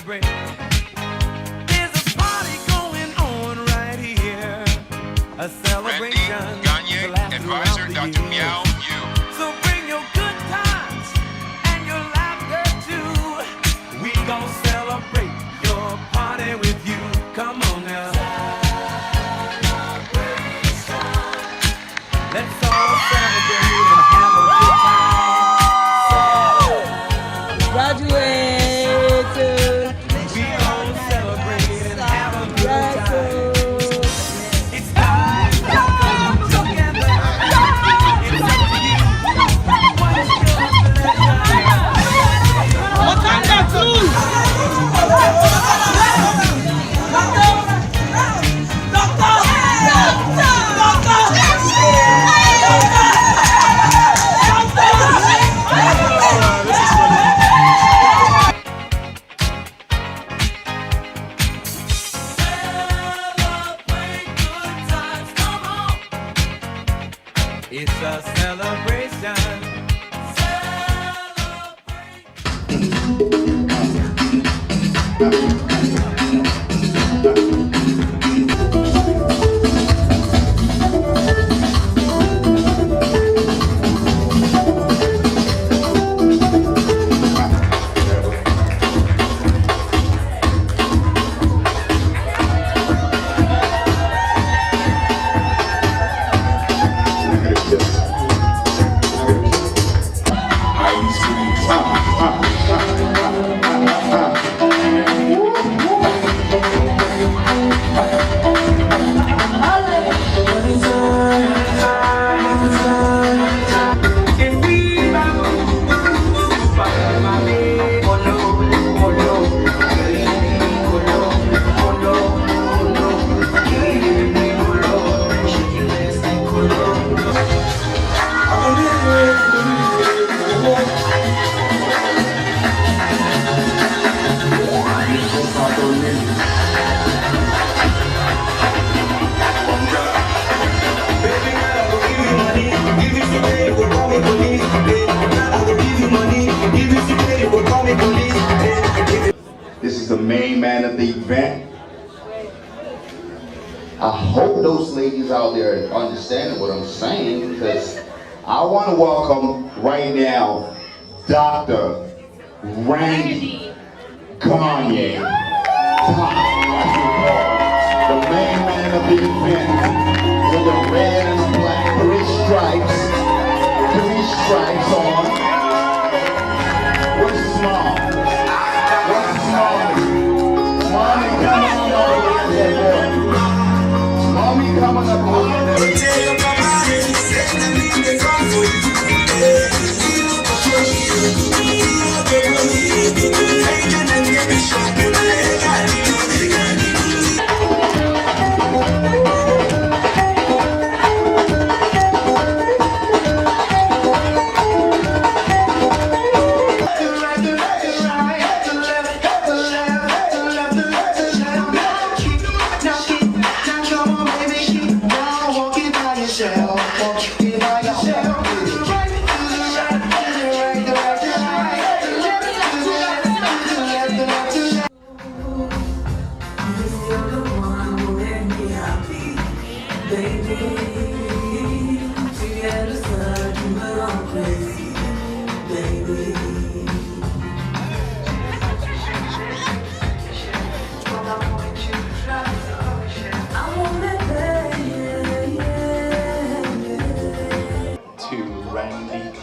celebrate. There's a party going on right here. A celebration. Randy, Ghanye, advisor, Dr. Meow, you. So bring your good times and your laughter too. We gon' celebrate your party with you. Come on now. Let's all celebrate and have a good time. Graduated. We gon' celebrate and have a good time. It's time to come together. It's up to you. What's your pleasure? Wakanda too. Celebrate good times, come on. It's a celebration. Celebrate. This is the main man of the event. I hope those ladies out there understand what I'm saying, because I want to welcome right now Dr. Randy Ghanye, the main man of the event, with the red and black, three stripes on. What's his mom? What's his mom? Mommy, come on over here, boy. Mommy coming up over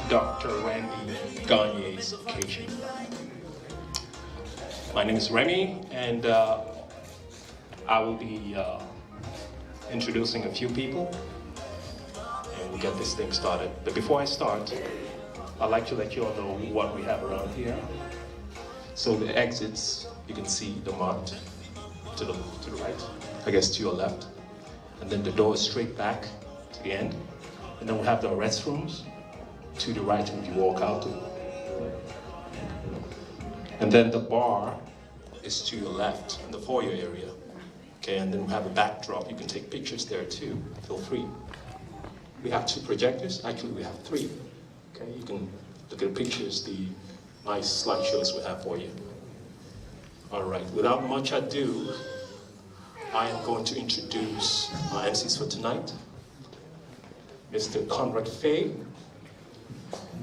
Dr. Randy Ghanye's occasion. My name is Remy, and I will be introducing a few people, and we'll get this thing started. But before I start, I'd like to let you all know what we have around here. So the exits, you can see the marked to the right, I guess to your left, and then the door is straight back to the end, and then we have the restrooms to the right when you walk out. And then the bar is to your left in the foyer area. Okay, and then we have a backdrop. You can take pictures there too, feel free. We have 2 projectors, actually we have 3. Okay, you can look at the pictures, the nice slideshows we have for you. All right, without much ado, I am going to introduce our MCs for tonight, Mr. Conrad Fay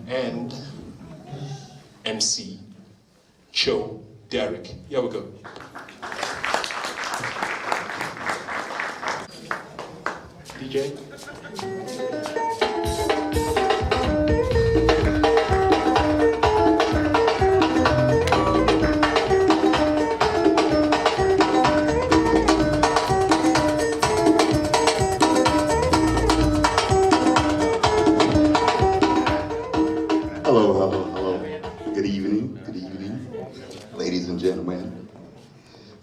and MC Joe Derrick. Here we go. DJ. Hello. Good evening, ladies and gentlemen.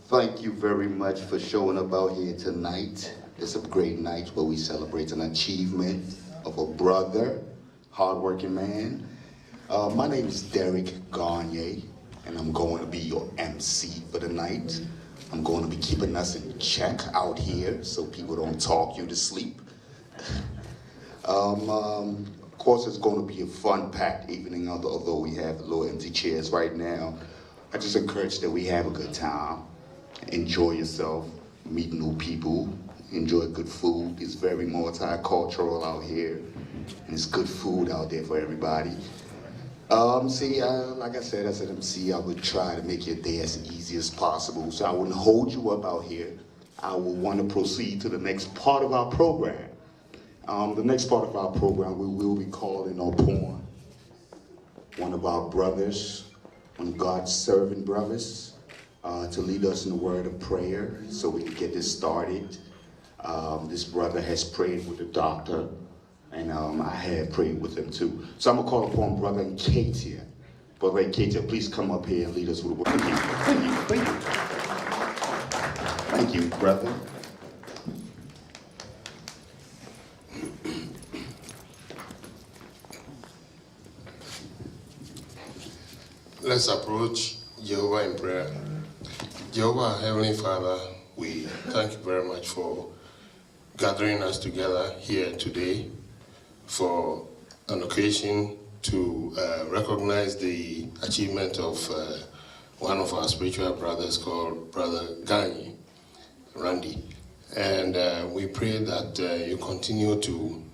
Thank you very much for showing up out here tonight. It's a great night where we celebrate an achievement of a brother, hardworking man. My name is Derrick Ghanye, and I'm going to be your MC for the night. I'm going to be keeping us in check out here so people don't talk you to sleep. Of course, it's going to be a fun-packed evening, although we have little empty chairs right now. I just encourage that we have a good time, enjoy yourself, meet new people, enjoy good food. It's very multicultural out here, and it's good food out there for everybody. Like I said, as an MC, I would try to make your day as easy as possible, so I wouldn't hold you up out here. I will want to proceed to the next part of our program. The next part of our program, we will be calling upon one of our brothers, one of God's servant brothers, to lead us in a word of prayer so we can get this started. This brother has prayed with the doctor, and I have prayed with him too. So I'm gonna call upon Brother Ghanye. Brother Ghanye, please come up here and lead us with a word. Thank you, brother. Let's approach Jehovah in prayer. Jehovah, Heavenly Father, we thank you very much for gathering us together here today for an occasion to recognize the achievement of one of our spiritual brothers called Brother Ghanye, Randy. And we pray that you continue to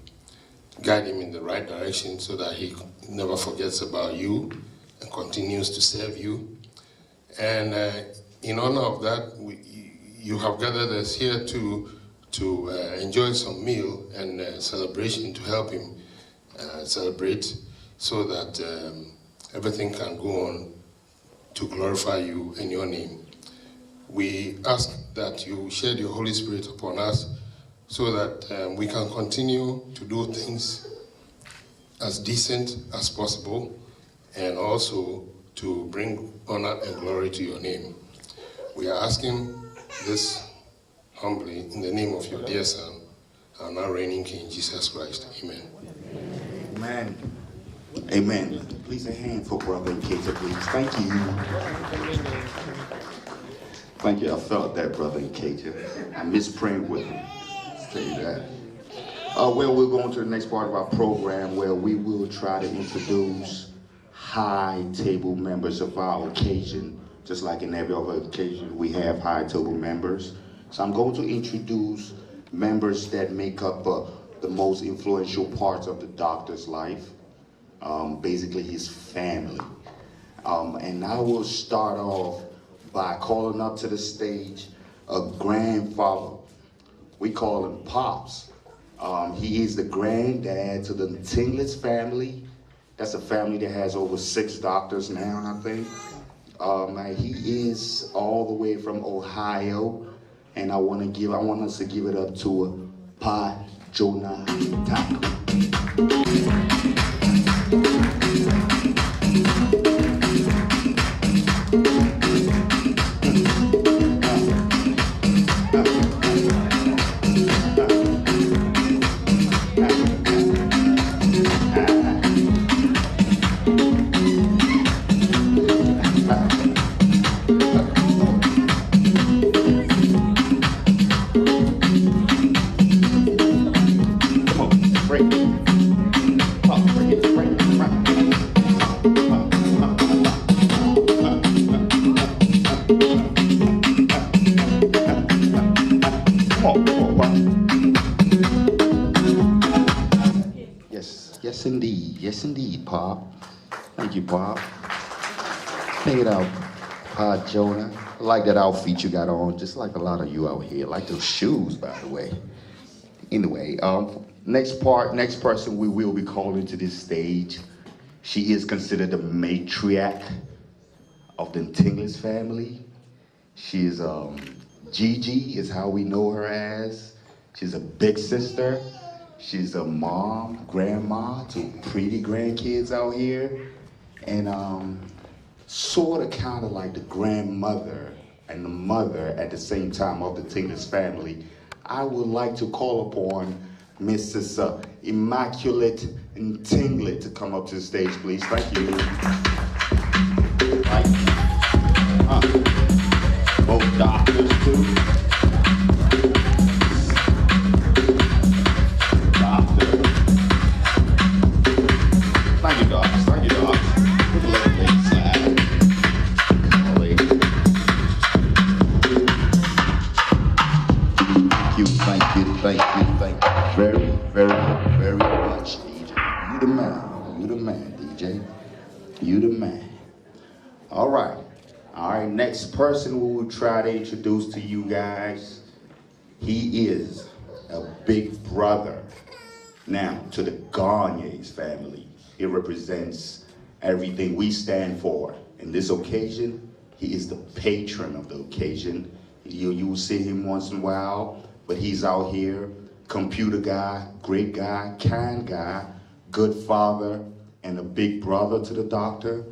guide him in the right direction so that he never forgets about you and continues to serve you. And in honor of that, you have gathered us here to enjoy some meal and celebration to help him celebrate so that everything can go on to glorify you and your name. We ask that you shed your Holy Spirit upon us so that we can continue to do things as decent as possible and also to bring honor and glory to your name. We are asking this humbly in the name of your dear Son, our now reigning King, Jesus Christ. Amen. Amen. Amen. Please a hand for Brother Ghanye, please. Thank you. Thank you. I felt that, Brother Ghanye. I miss praying with him. I'll tell you that. Well, we're going to the next part of our program where we will try to introduce high table members of our occasion. Just like in every other occasion, we have high table members. So I'm going to introduce members that make up the most influential parts of the doctor's life, basically his family. And I will start off by calling up to the stage a grandfather. We call him Pops. He is the granddad to the Tinglis family. That's a family that has over 6 doctors now, I think. He is all the way from Ohio, and I want us to give it up to Pa Jonah Taco. Come on, break. Yes, indeed, Pop. Thank you, Pop. Take it out, Jonah. I like that outfit you got on, just like a lot of you out here. I like those shoes, by the way. Anyway, next person we will be calling to this stage. She is considered the matriarch of the Tingless family. She is Gigi is how we know her as. She's a big sister. She's a mom, grandma to pretty grandkids out here. And sort of kind of like the grandmother and the mother at the same time of the Tingless family. I would like to call upon Mrs. Immaculate Tinglet to come up to the stage, please. Thank you. Right. Both doctors, too. Doctor. Thank you, docs. Thank you, docs. Put the left leg side. Thank you very, very, very much, DJ. You the man, DJ. You the man. All right, next person we will try to introduce to you guys. He is a big brother now to the Ghanye's family. He represents everything we stand for. In this occasion, he is the patron of the occasion. You will see him once in a while, but he's out here, computer guy, great guy, kind guy, good father, and a big brother to the doctor.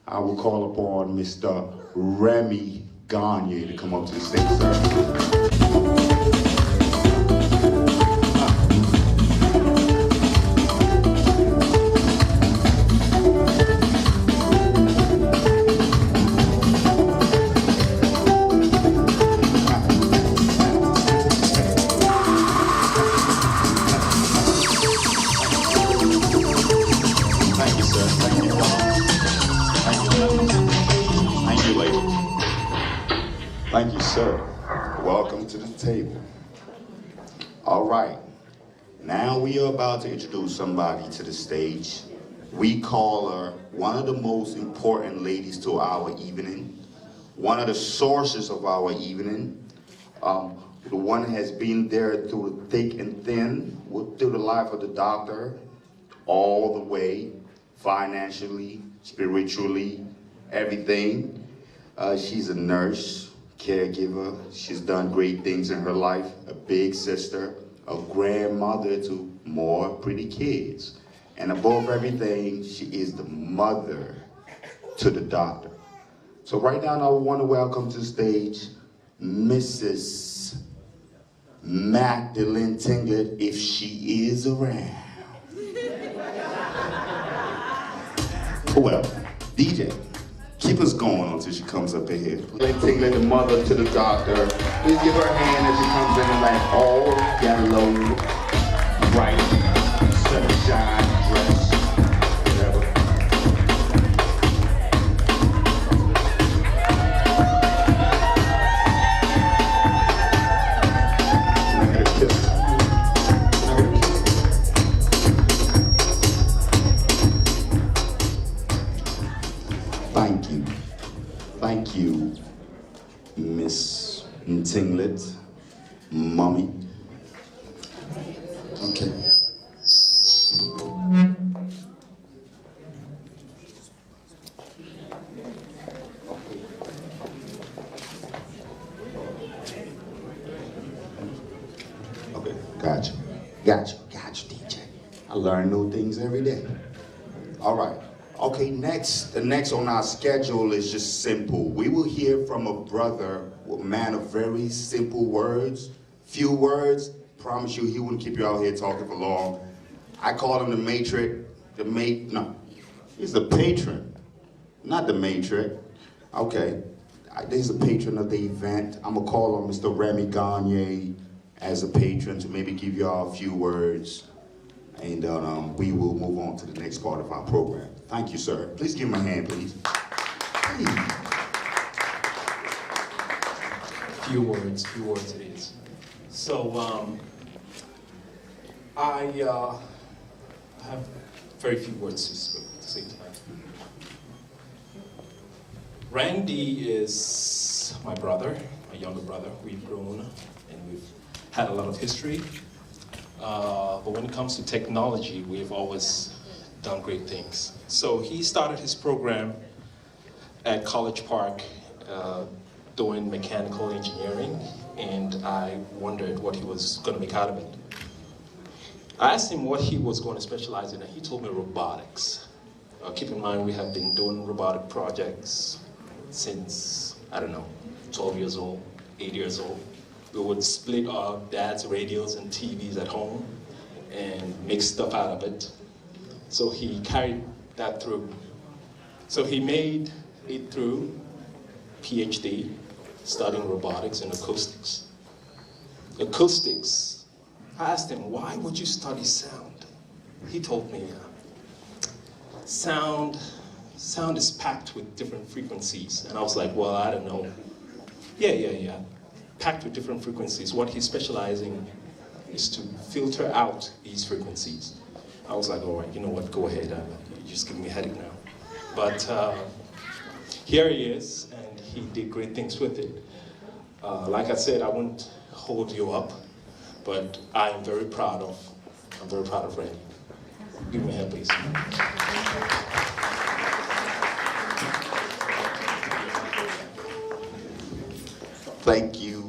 I will call upon Mr. Remy Ghanye to come up to the stage, sir. Thank you, sir. Welcome to the table. All right. Now we are about to introduce somebody to the stage. We call her one of the most important ladies to our evening, one of the sources of our evening, the one that has been there through the thick and thin, through the life of the doctor, all the way, financially, spiritually, everything. She's a nurse, caregiver. She's done great things in her life, a big sister, a grandmother to more pretty kids. And above everything, she is the mother to the doctor. So right now, I want to welcome to the stage Mrs. Magdalene Tinglet, if she is around. Well, DJ, keep us going until she comes up in here. Tinglet, the mother to the doctor. Please give her a hand as she comes in like all yellow, bright, sunshine dress, whatever. Thank you, Miss Tinglet, mommy. Okay. Okay, gotcha, DJ. I learn new things every day. All right. Okay, the next on our schedule is just simple. We will hear from a brother, a man of very simple words, few words. Promise you, he wouldn't keep you out here talking for long. I call him the matric, he's the patron, not the matric. Okay, he's the patron of the event. I'm gonna call on Mr. Remy Ghanye as a patron to maybe give y'all a few words. And we will move on to the next part of our program. Thank you, sir. Please give him a hand, please. Few words it is. So, I have very few words to say tonight. Randy is my brother, my younger brother. We've grown and we've had a lot of history. But when it comes to technology, we've always done great things. So he started his program at College Park doing mechanical engineering, and I wondered what he was going to make out of it. I asked him what he was going to specialize in, and he told me robotics. Keep in mind, we have been doing robotic projects since, I don't know, 12 years old, 8 years old. We would split our dad's radios and TVs at home and make stuff out of it. So he carried that through. So he made it through PhD, studying robotics and acoustics. Acoustics, I asked him, why would you study sound? He told me, sound is packed with different frequencies. And I was like, well, I don't know. Yeah. Packed with different frequencies. What he's specializing is to filter out these frequencies. I was like, all right, you know what, go ahead. You just give me a headache now. But here he is, and he did great things with it. Like I said, I wouldn't hold you up, but I'm very proud of Randy. Give me a hand, please. Thank you,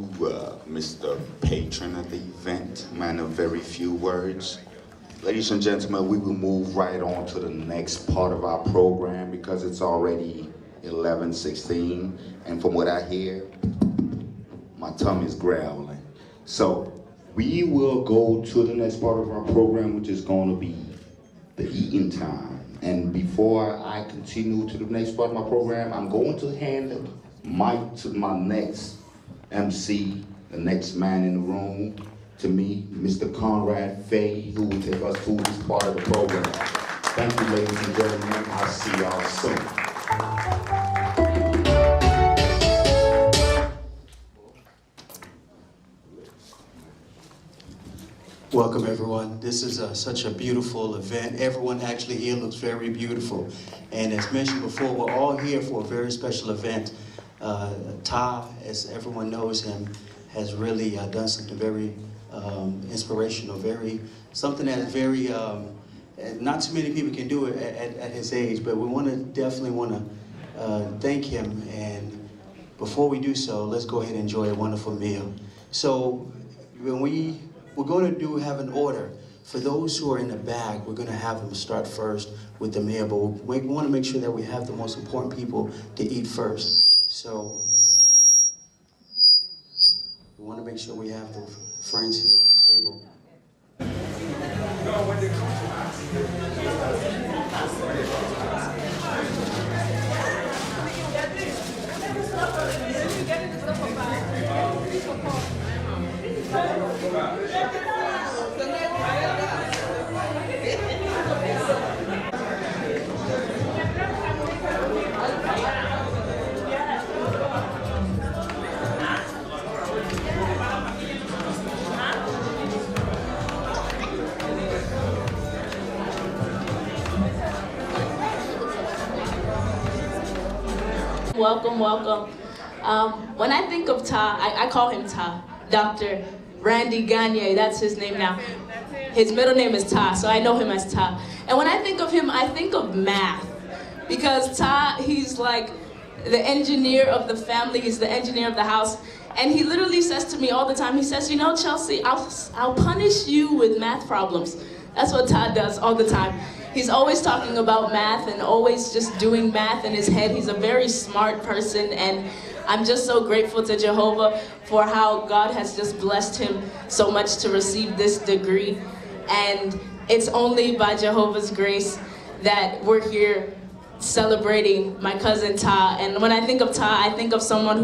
Mr. Patron of the event. Man of very few words. Ladies and gentlemen, we will move right on to the next part of our program because it's already 11:16, and from what I hear, my tummy's growling. So we will go to the next part of our program, which is going to be the eating time. And before I continue to the next part of my program, I'm going to hand the mic to my next MC, the next man in the room, to me, Mr. Conrad Fay, who will take us through this part of the program. Thank you, ladies and gentlemen. I'll see y'all soon. Welcome, everyone. This is such a beautiful event. Everyone actually here looks very beautiful. And as mentioned before, we're all here for a very special event. Ta, as everyone knows him, has really done something very inspirational, something that's very, not too many people can do it at his age, but we definitely want to thank him. And before we do so, let's go ahead and enjoy a wonderful meal. So when we're going to have an order. For those who are in the back, we're going to have them start first with the meal, but we want to make sure that we have the most important people to eat first. So we want to make sure we have the friends here on the table. Welcome. When I think of Ta, I call him Ta, Dr. Randy Ghanye, that's his name now. His middle name is Ta, so I know him as Ta. And when I think of him, I think of math. Because Ta, he's like the engineer of the family, he's the engineer of the house. And he literally says to me all the time, he says, you know, Chelsea, I'll punish you with math problems. That's what Ta does all the time. He's always talking about math and always just doing math in his head. He's a very smart person, and I'm just so grateful to Jehovah for how God has just blessed him so much to receive this degree. And it's only by Jehovah's grace that we're here celebrating my cousin Ta. And when I think of Ta, I think of someone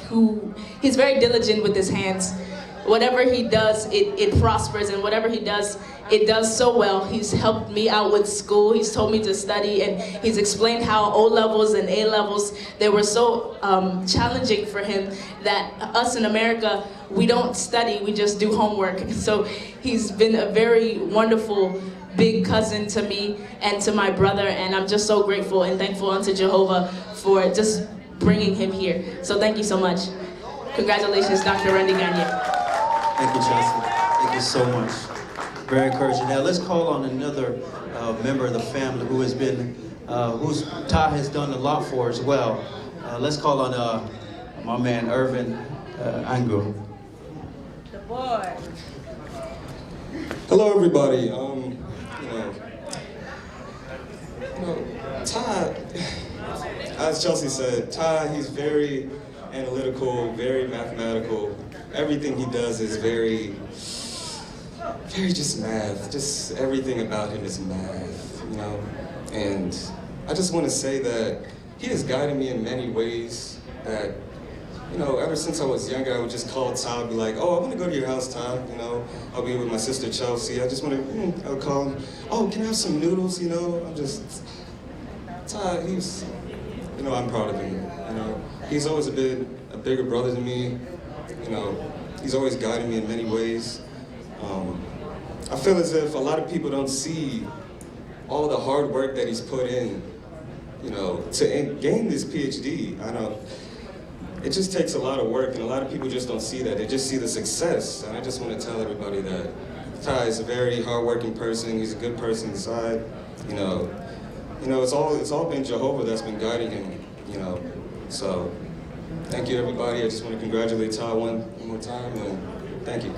who he's very diligent with his hands. whatever he does, it prospers, and whatever he does, it does so well. He's helped me out with school. He's told me to study, and he's explained how O-levels and A-levels, they were so challenging for him that us in America, we don't study, we just do homework. So he's been a very wonderful big cousin to me and to my brother, and I'm just so grateful and thankful unto Jehovah for just bringing him here. So thank you so much. Congratulations, Dr. Randy Ghanye. Thank you, Chelsea. Thank you so much. Very encouraging. Now let's call on another member of the family who has been, whose Ty has done a lot for as well. Let's call on my man Irvin Ango. The boy. Hello, everybody. Ty, as Chelsea said, Ty, he's very analytical, very mathematical. Everything he does is very just math. Just everything about him is math, you know? And I just want to say that he has guided me in many ways that, you know, ever since I was younger, I would just call Ty and be like, oh, I want to go to your house, Ty. You know, I'll be with my sister Chelsea. I just want to, I would call him, oh, can I have some noodles, you know? I'm just, Ty, he's, you know, I'm proud of him, you know? He's always been a bigger brother than me, you know? He's always guided me in many ways. I feel as if a lot of people don't see all the hard work that he's put in, you know, to gain this PhD. I know it just takes a lot of work, and a lot of people just don't see that. They just see the success, and I just want to tell everybody that Ty is a very hardworking person. He's a good person inside. You know, it's all been Jehovah that's been guiding him. You know, so thank you, everybody. I just want to congratulate Ty one more time, and thank you.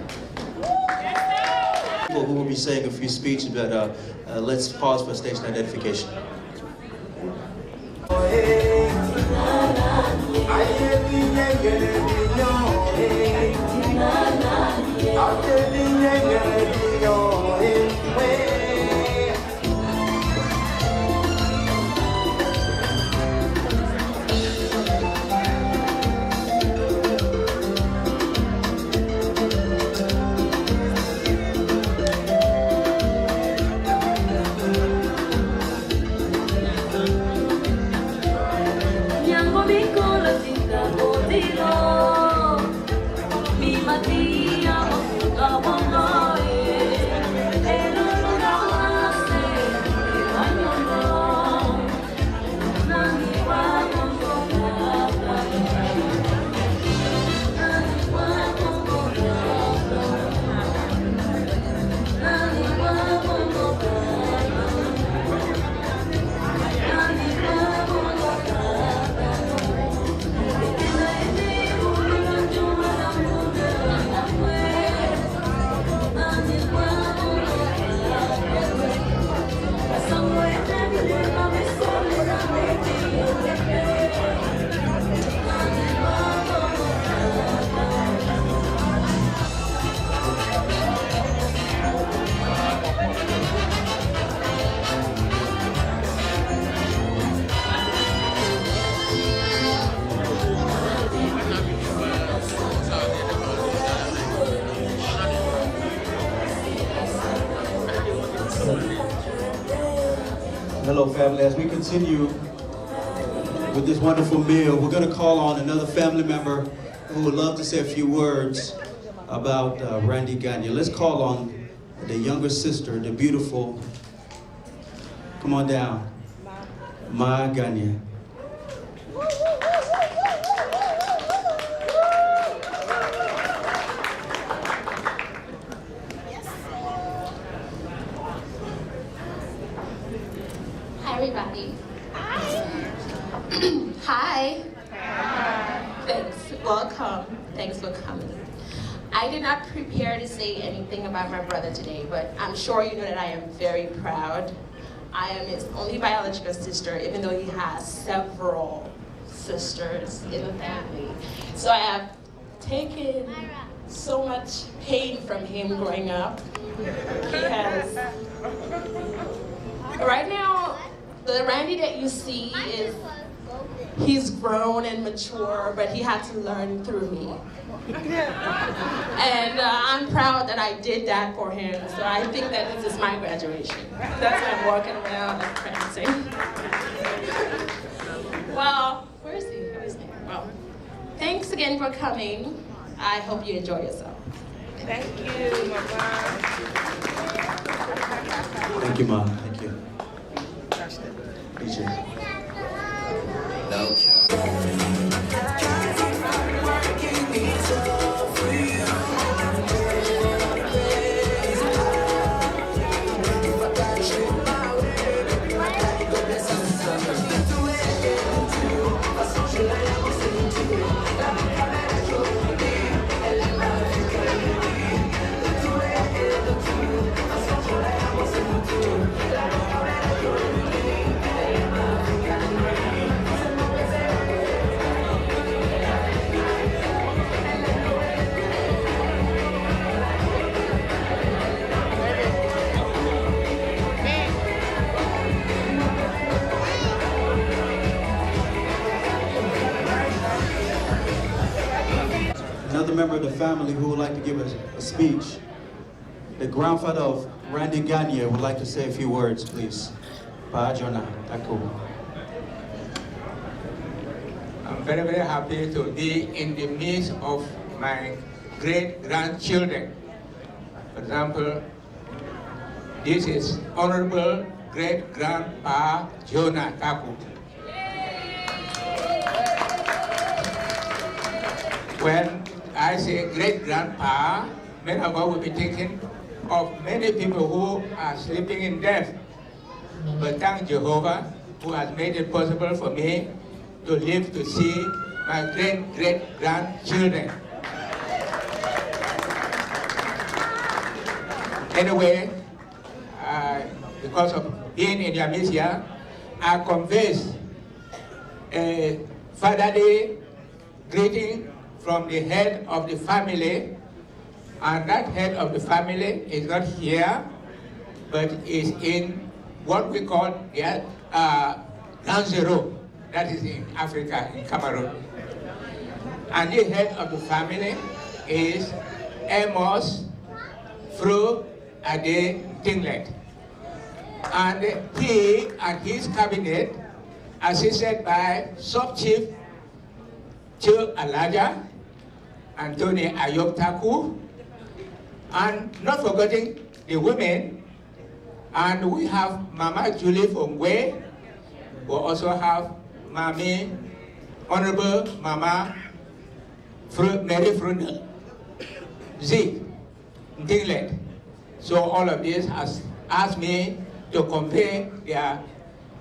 People who will be saying a few speeches, but let's pause for station identification. Hello, family. As we continue with this wonderful meal, we're going to call on another family member who would love to say a few words about Randy Ghanye. Let's call on the younger sister, the beautiful, come on down, Ma Ghanye. Everybody. Hi. Thanks. Welcome. Thanks for coming. I did not prepare to say anything about my brother today, but I'm sure you know that I am very proud. I am his only biological sister, even though he has several sisters in the family. So I have taken so much pain from him growing up. He has, right now, the Randy that you see is He's grown and mature, but he had to learn through me. And I'm proud that I did that for him. So I think that this is my graduation. That's why I'm walking around and prancing. Well, where is he? Well, thanks again for coming. I hope you enjoy yourself. Thank you, Mama. Thank you, Mom. Thank you. DJ. Another member of the family who would like to give a speech. The grandfather of Randy Ghanye would like to say a few words, please. Pa Jonah, Taku. I'm very, very happy to be in the midst of my great-grandchildren. For example, this is Honorable Great-Grandpa Jonah Taku. When I say great-grandpa, many of us will be thinking of many people who are sleeping in death. But thank Jehovah who has made it possible for me to live to see my great-great-grandchildren. Anyway, because of being in your midst here, I conveys a fatherly greeting from the head of the family, and that head of the family is not here, but is in what we call the Ground Zero, that is in Africa, in Cameroon. And the head of the family is Amos Fru Ade Tinglet. And he and his cabinet, assisted by Sub-Chief Chief Alaja, Anthony Ayok Taku, and not forgetting the women, and we have Mama Julie Fongwe, we also have Mami, Honorable Mama Mary Frundel, Z, Dinglet. So all of this has asked me to convey their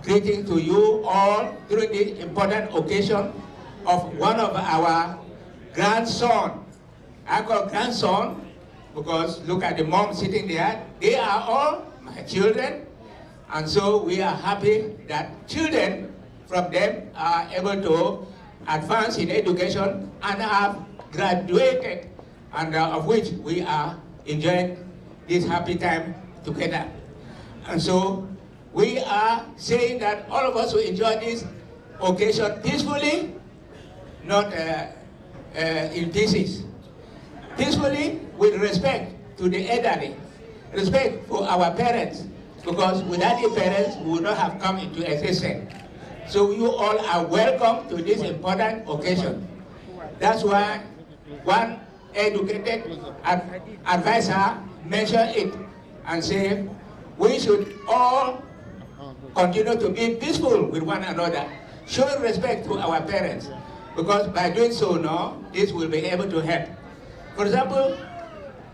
greeting to you all during this important occasion of one of our grandson. I call grandson because look at the mom sitting there. They are all my children. And so we are happy that children from them are able to advance in education and have graduated, and of which we are enjoying this happy time together. And so we are saying that all of us will enjoy this occasion peacefully, not in pieces. Peacefully, with respect to the elderly, respect for our parents, because without the parents, we would not have come into existence. So you all are welcome to this important occasion. That's why one educated advisor mentioned it and said, we should all continue to be peaceful with one another, showing respect to our parents, because by doing so now, this will be able to help. For example,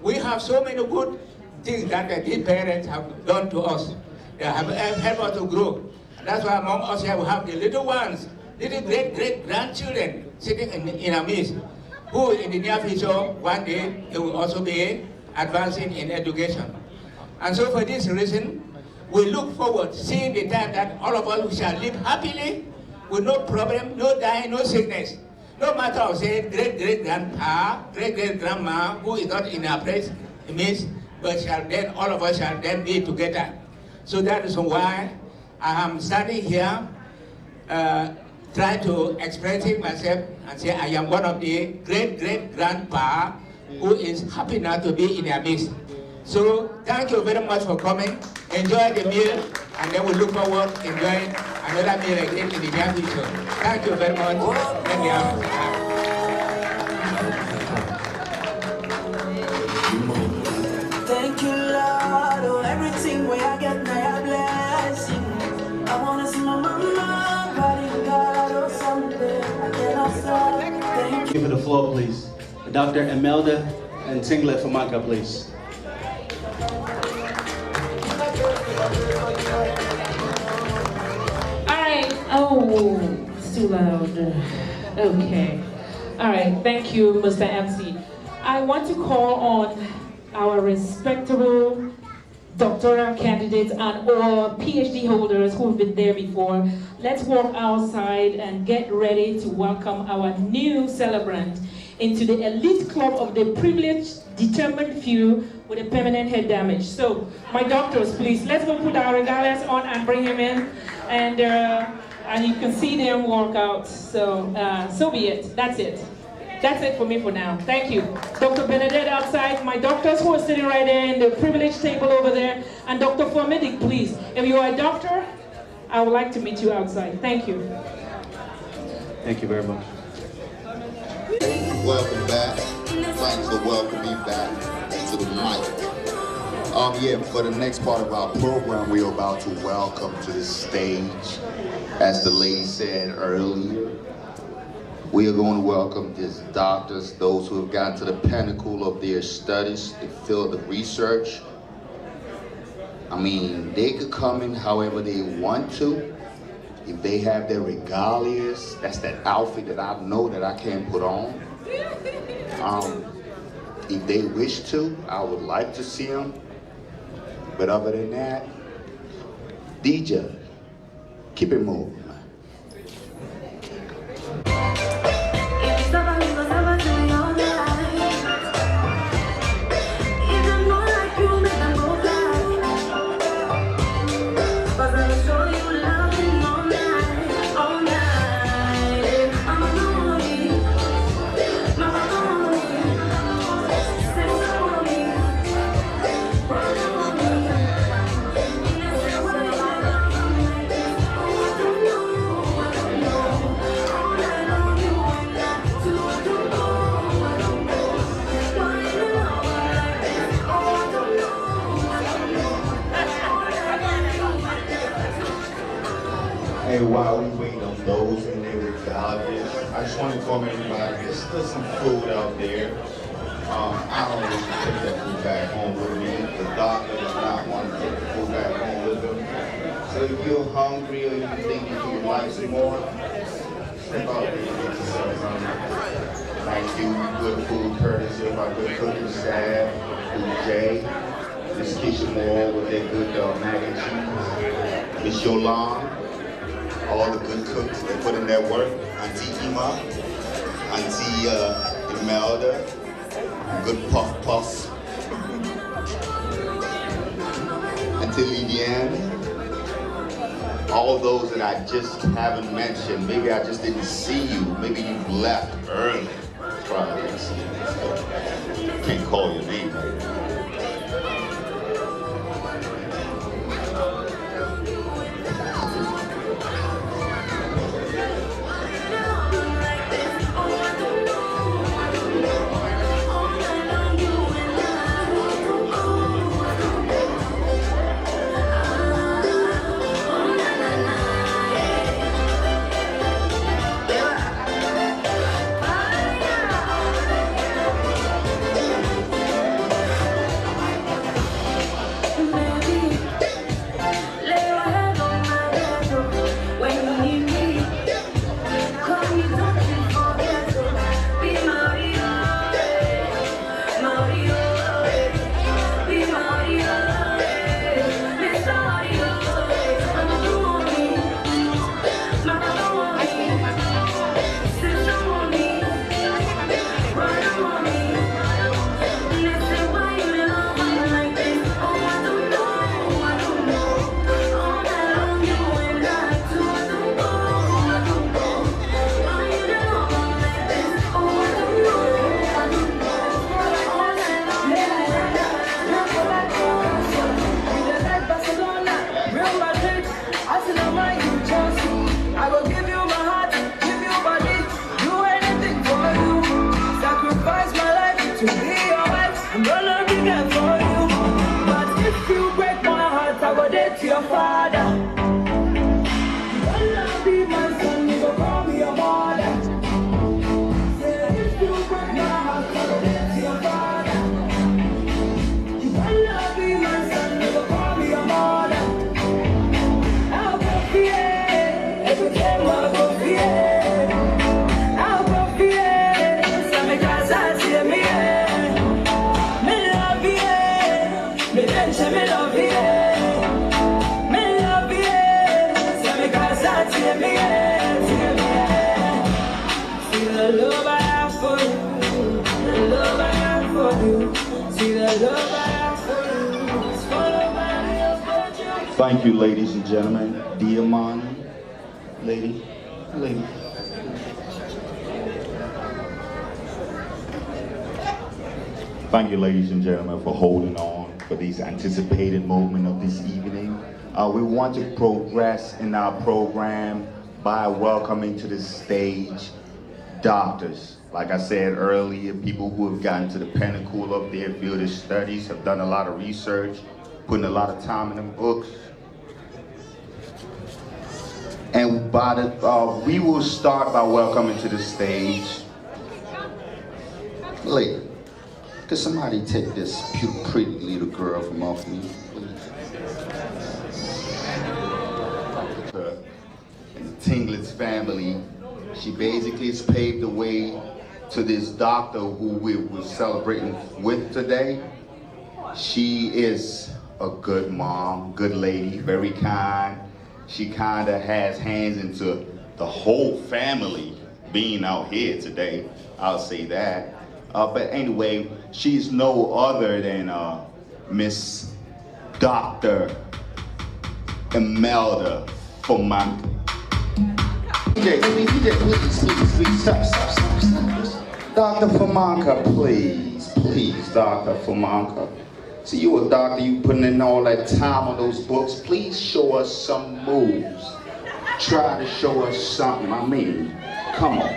we have so many good things that these parents have done to us. They have helped us to grow. That's why among us here we have the little ones, little great-grandchildren sitting in our midst, who in the near future, one day, they will also be advancing in education. And so for this reason, we look forward to seeing the time that all of us shall live happily, with no problem, no dying, no sickness. No matter of say great-great-grandpa, great-great-grandma, who is not in our place, but shall then, all of us shall then be together. So that is why I am standing here try to expressing myself and say I am one of the great-great-grandpa who is happy now to be in their midst. So thank you very much for coming. Enjoy the meal, and then we look forward to enjoying another meal again in the near future. Thank you very much. Thank you. Thank you, Lord, oh, everything where I get now a blessing. I wanna see my mama, body God, or someday I cannot stop. Thank you. Give it the floor, please. Dr. Imelda and Singlet Famaka, please. Alright, oh, it's too loud. Okay. Alright, thank you, Mr. MC. I want to call on our respectable doctoral candidates and all PhD holders who've been there before. Let's walk outside and get ready to welcome our new celebrant into the elite club of the privileged, determined few with a permanent head damage. So, my doctors, please, let's go put our regardless on and bring him in. And you can see them walk out. So, so be it. That's it. That's it for me for now. Thank you. Dr. Benedette outside, my doctors who are sitting right there in the privileged table over there, and Dr. Formedic, please. If you are a doctor, I would like to meet you outside. Thank you. Thank you very much. Welcome back. Thanks for welcoming me back to the mic. Yeah, for the next part of our program, we are about to welcome to the stage, as the lady said earlier, we are going to welcome these doctors, those who have gotten to the pinnacle of their studies, the field of research. I mean, they could come in however they want to. If they have their regalias, that's that outfit that I know that I can't put on. If they wish to, I would like to see them. But other than that, DJ, keep it moving. Hey, while we wait on those in their regalias, I just want to inform everybody there's still some food out there. I don't need to take that food back home with me. The doctor does not want to take the food back home with him. So if you're hungry or you think you would like some more, step out there and get yourself some. Thank you. Good food courtesy of our good cooking staff, Food J, Miss Keisha Moore with their good mac and cheese, Miss Yolande, all the good cooks that put in their work, Auntie Ima, Auntie Imelda, good puff puff, Auntie Lidiane, all those that I just haven't mentioned. Maybe I just didn't see you. Maybe you left early. Probably didn't see you. Can't call your name right now. for you, the love I have for you. See the love I have for you is followed by your virtue. Thank you, ladies and gentlemen. Diamond, lady. Thank you, ladies and gentlemen, for holding on for this anticipated moment of this evening. We want to progress in our program by welcoming to the stage doctors. Like I said earlier, people who have gotten to the pinnacle of their field of studies, have done a lot of research, putting a lot of time in them books. And we will start by welcoming to the stage. Lady, could somebody take this pretty little girl from off me, please? And the Tinglett's family, she basically has paved the way to this doctor who we're celebrating with today. She is a good mom, good lady, very kind. She kind of has hands into the whole family being out here today, I'll say that. But anyway, she's no other than Miss Dr. Imelda Fomanka. DJ, please, stop. Dr. Fomanka, please, Dr. Fomanka. See, you a doctor, you putting in all that time on those books. Please show us some moves. Try to show us something. I mean, come on.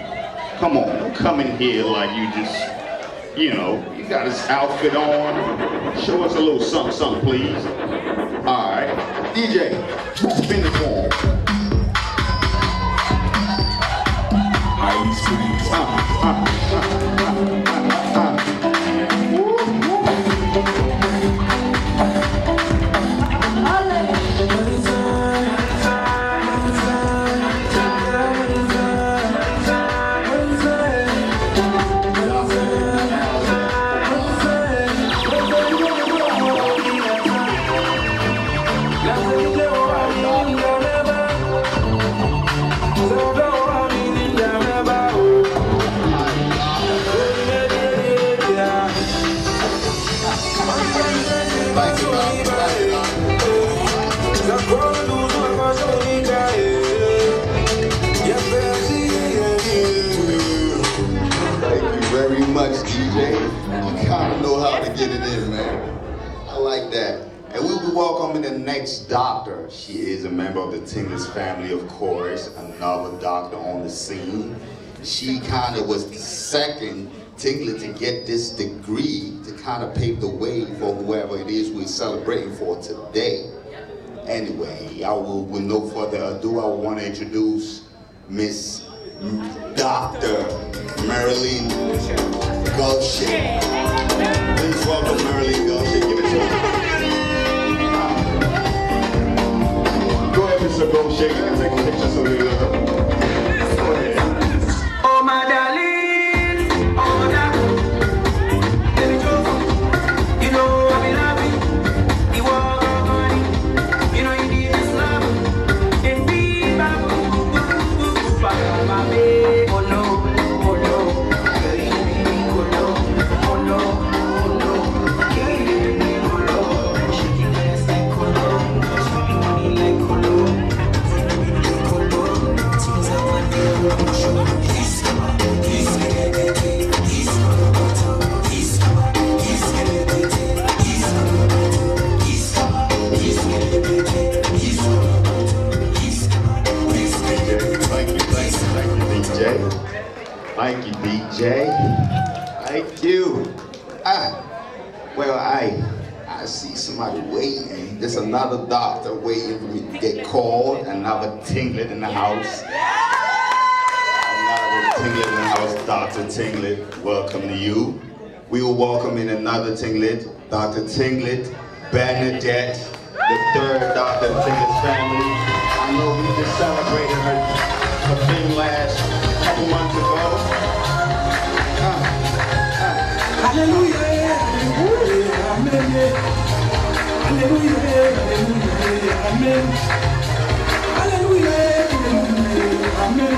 Don't come in here like you just, you got this outfit on. Show us a little something, please. All right, DJ, spin the form. Welcoming the next doctor. She is a member of the Tinglett's family, of course, another doctor on the scene. She kind of was the second Tinglett to get this degree to kind of pave the way for whoever it is we're celebrating for today. Anyway, with no further ado, I want to introduce Miss Dr. Marilyn Gulshay. Please welcome Marilyn Gulshay. Give it to her. So go shake it and take a picture so we go ahead. Oh my darling, oh darling, baby Joe, you know I be loving, you are money, you know you need this love, and be my baby, oh no, oh no, shake your ass like colo, sweet money like colo. Thank you, DJ. Thank you. Well, I see somebody waiting. There's another doctor waiting for me to get called. Another Tinglett in the house. Another Tinglett in the house. Dr. Tinglett, welcome to you. We will welcome in another Tinglett, Dr. Tinglett Bernadette, the third doctor of Tinglett's family. I know we just celebrated her thing last couple months ago. Hallelujah, hallelujah, amen. Hallelujah, hallelujah, amen. Hallelujah, hallelujah, amen.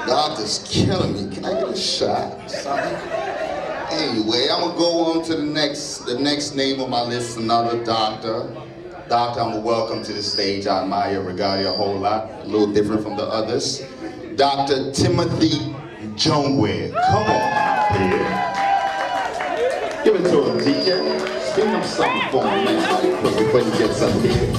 Doctor's killing me. Can I get a shot? Something? Anyway, I'm gonna go on to the next name on my list, another doctor. Doctor, I'm gonna welcome to the stage. I admire your regalia a whole lot, a little different from the others. Dr. Timothy Ghanye. Come on out here. Give it to him, DJ. Spin him something for me, man. Like, before he gets up here.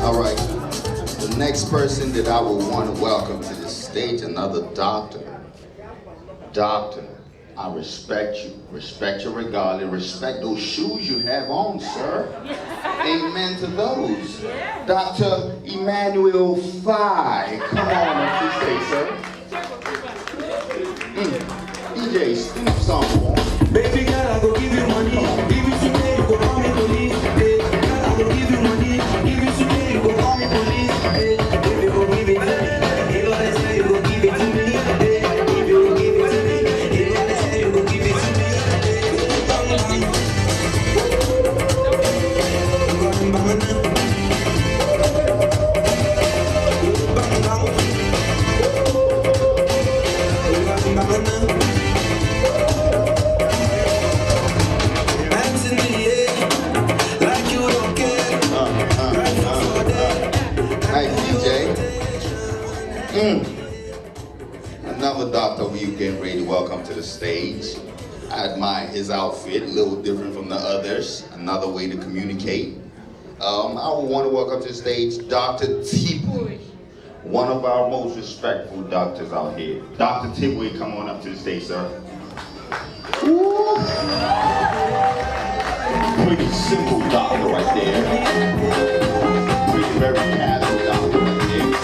All right, the next person that I would want to welcome to the stage, another doctor. Doctor, I respect you, respect your regalia, respect those shoes you have on, sir. Amen to those. Dr. Emmanuel Phi, come on up to the stage, sir. DJ, spin up song for me. Baby girl, I go give you money. Give you today, you go call me police. Hey, girl, I go give you money. Give you today, you go call me police. Hey, if you go give it to me, you know they say you go give it to me. Hey, if you go give it to me, you know they say you go give it to me. Bang bang, bang bang, bang bang. Another doctor we getting ready to welcome to the stage. I admire his outfit, a little different from the others. Another way to communicate. I would want to welcome to the stage Dr. Tibwe, one of our most respectful doctors out here. Dr. Tibwe, come on up to the stage, sir. Woo. Pretty simple doctor right there. Pretty very casual doctor right there.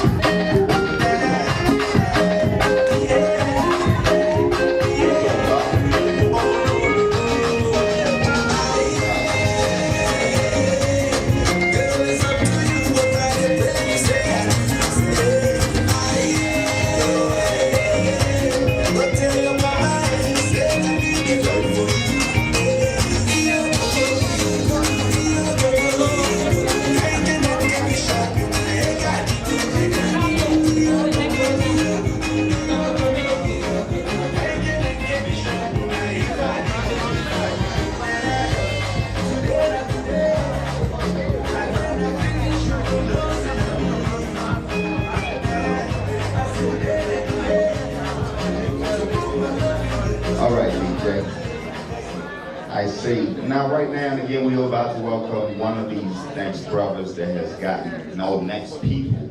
Now, right now and again, we're about to welcome one of these next brothers that has gotten, next people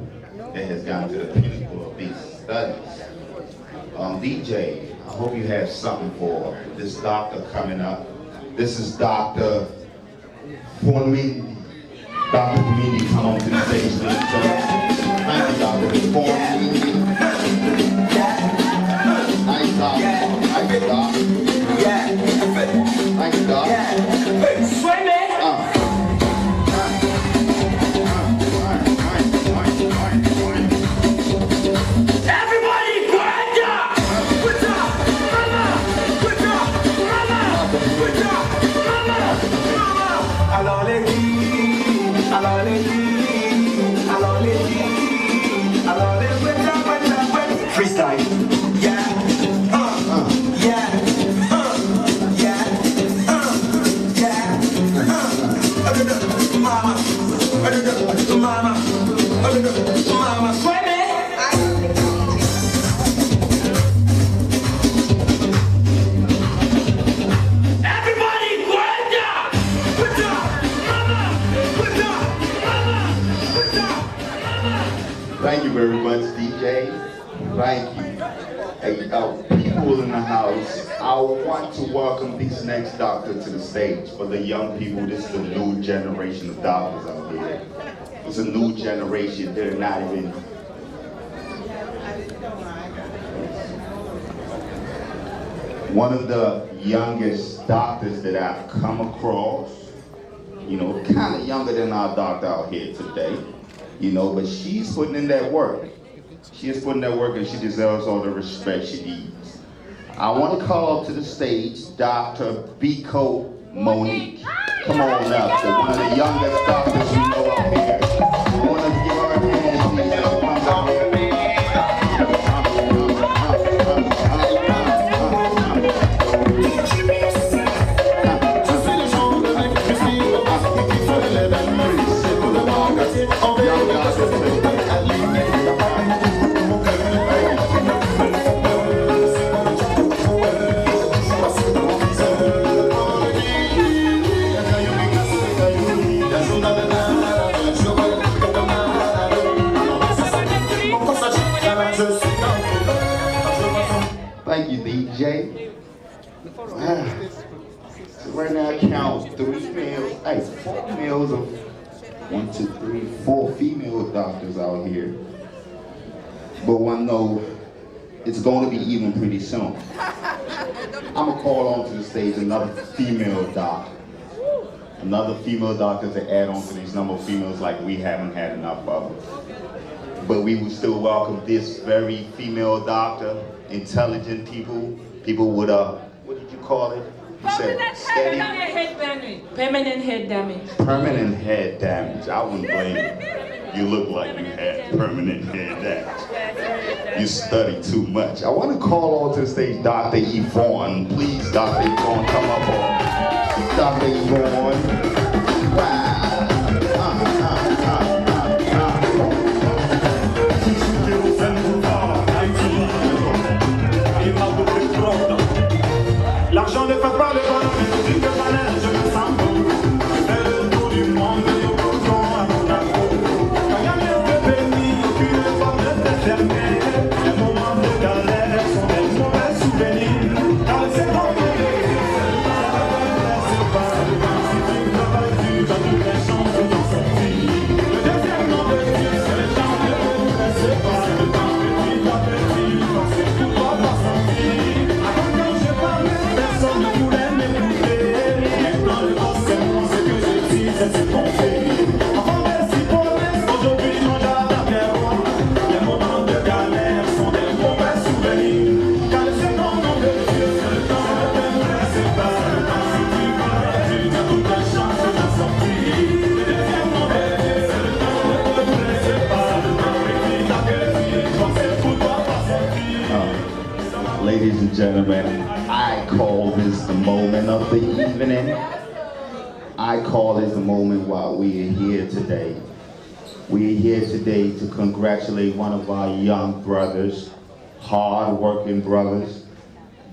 that has gotten to the pinnacle of these studies. DJ, I hope you have something for this doctor coming up. This is Dr. Formini. Dr. Formini, come on to the stage, please, sir. Thank you, Dr. Formini. Nice doctor. Nice doctor. Thank you, Doc. Swing it! Everybody, good job! Good job! Mama! Good job! Mama! Good job! Mama! Mama! Mama, suene. Everybody, cuenta. Cuenta. Mama. Cuenta. Mama. Cuenta. Mama. Thank you very much, DJ. Thank you. Hey, people in the house, I want to welcome this next doctor to the stage. For the young people, this is a new generation of doctors out here. It's a new generation. They're not even... One of the youngest doctors that I've come across, you know, kind of younger than our doctor out here today, you know, but she's putting in that work. She is putting that work and she deserves all the respect she needs. I want to call to the stage Dr. Biko Monique. Come on up, one of the youngest doctors we know out here. I want to give her a hand, please. Come down here. Thank you, DJ. So right now I count 4 males of 1, 2, 3, 4 female doctors out here. But one know it's going to be even pretty soon. I'm gonna call on to the stage another female doctor. Another female doctor to add on to these number of females like we haven't had enough of. But we would still welcome this very female doctor, intelligent people with what did you call it? You said steady? Permanent head damage. Permanent head damage. I wouldn't blame you. You look like you had permanent head damage. You study too much. I want to call on to the stage Dr. Yvonne. Please, Dr. Yvonne, come up on. Dr. Yvonne. Wow. L'argent ne fait pas le bonheur, mais je dis que malin, je me sens bon. Je fais le tour du monde, et au coton à Monaco. Quand Ghanye te bénit, aucune femme ne peut fermer. Les moments de galère sont des mauvais souvenirs. Car c'est bon que les yeux, c'est pas le temps. Si tu travailles dur, tu as toutes les chances de t'en sortir. Le deuxième nom de Dieu, c'est le temps de l'autre. C'est pas le temps, petit à petit, quand c'est tout va pas sentir. Avant quand je parlais, personne ne voulait m'écouter. Maintenant le boss c'est moi, ce que je dis, c'est trompé. Avant d'être si promesse, aujourd'hui mon jardin est roi. Les moments de galère sont des mauvais souvenirs. Car le second nom de Dieu, c'est le temps de t'aimer, c'est pas le temps. Si tu vas, tu as toute la chance de t'en sortir. Le deuxième nom de Dieu, c'est le temps de t'aimer, c'est pas le temps. Petit à petit, quand c'est tout va pas sortir. Ladies and gentlemen, I call this the moment of the evening. I call this the moment while we are here today. We are here today to congratulate one of our young brothers, hard-working brothers,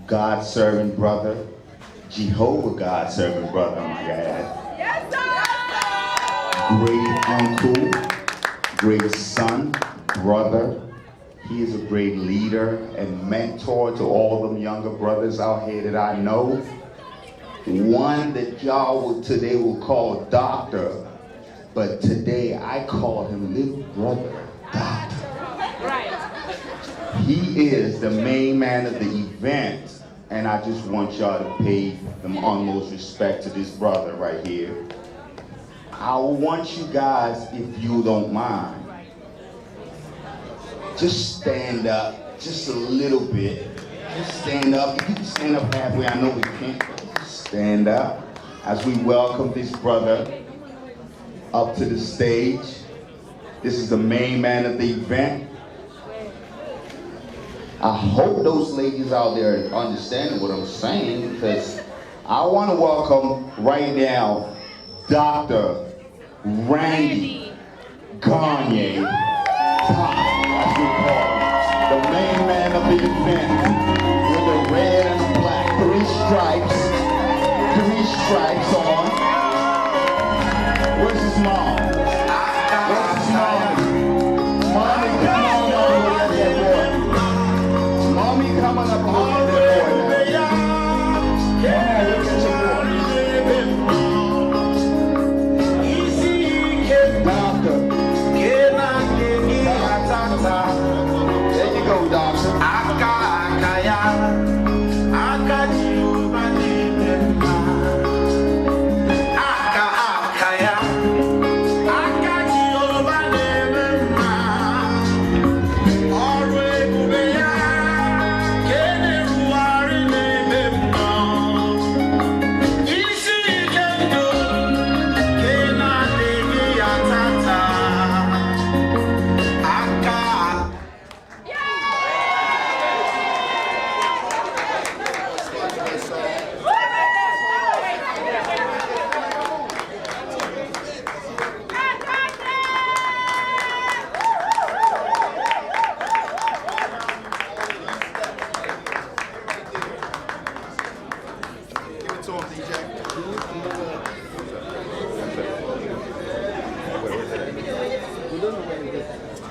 God-serving brother, Jehovah God-serving brother, my God. Great uncle, great son, brother. He is a great leader and mentor to all them younger brothers out here that I know. One that y'all today will call doctor, but today I call him little brother doctor. Right. He is the main man of the event, and I just want y'all to pay the utmost respect to this brother right here. I want you guys, if you don't mind, just stand up, just a little bit. Just stand up. If you can stand up halfway, I know we can't. Just stand up as we welcome this brother up to the stage. This is the main man of the event. I hope those ladies out there are understanding what I'm saying, because I want to welcome right now Dr. Randy Ghanye, as we call him, the main man of the event, with the red and the black, three stripes on. Where's his mom? Where's his mom? Mommy, come on up and look at that boy. Mommy coming up and look at that boy now. Come on, look at your boy. Doctor. There you go, doctor.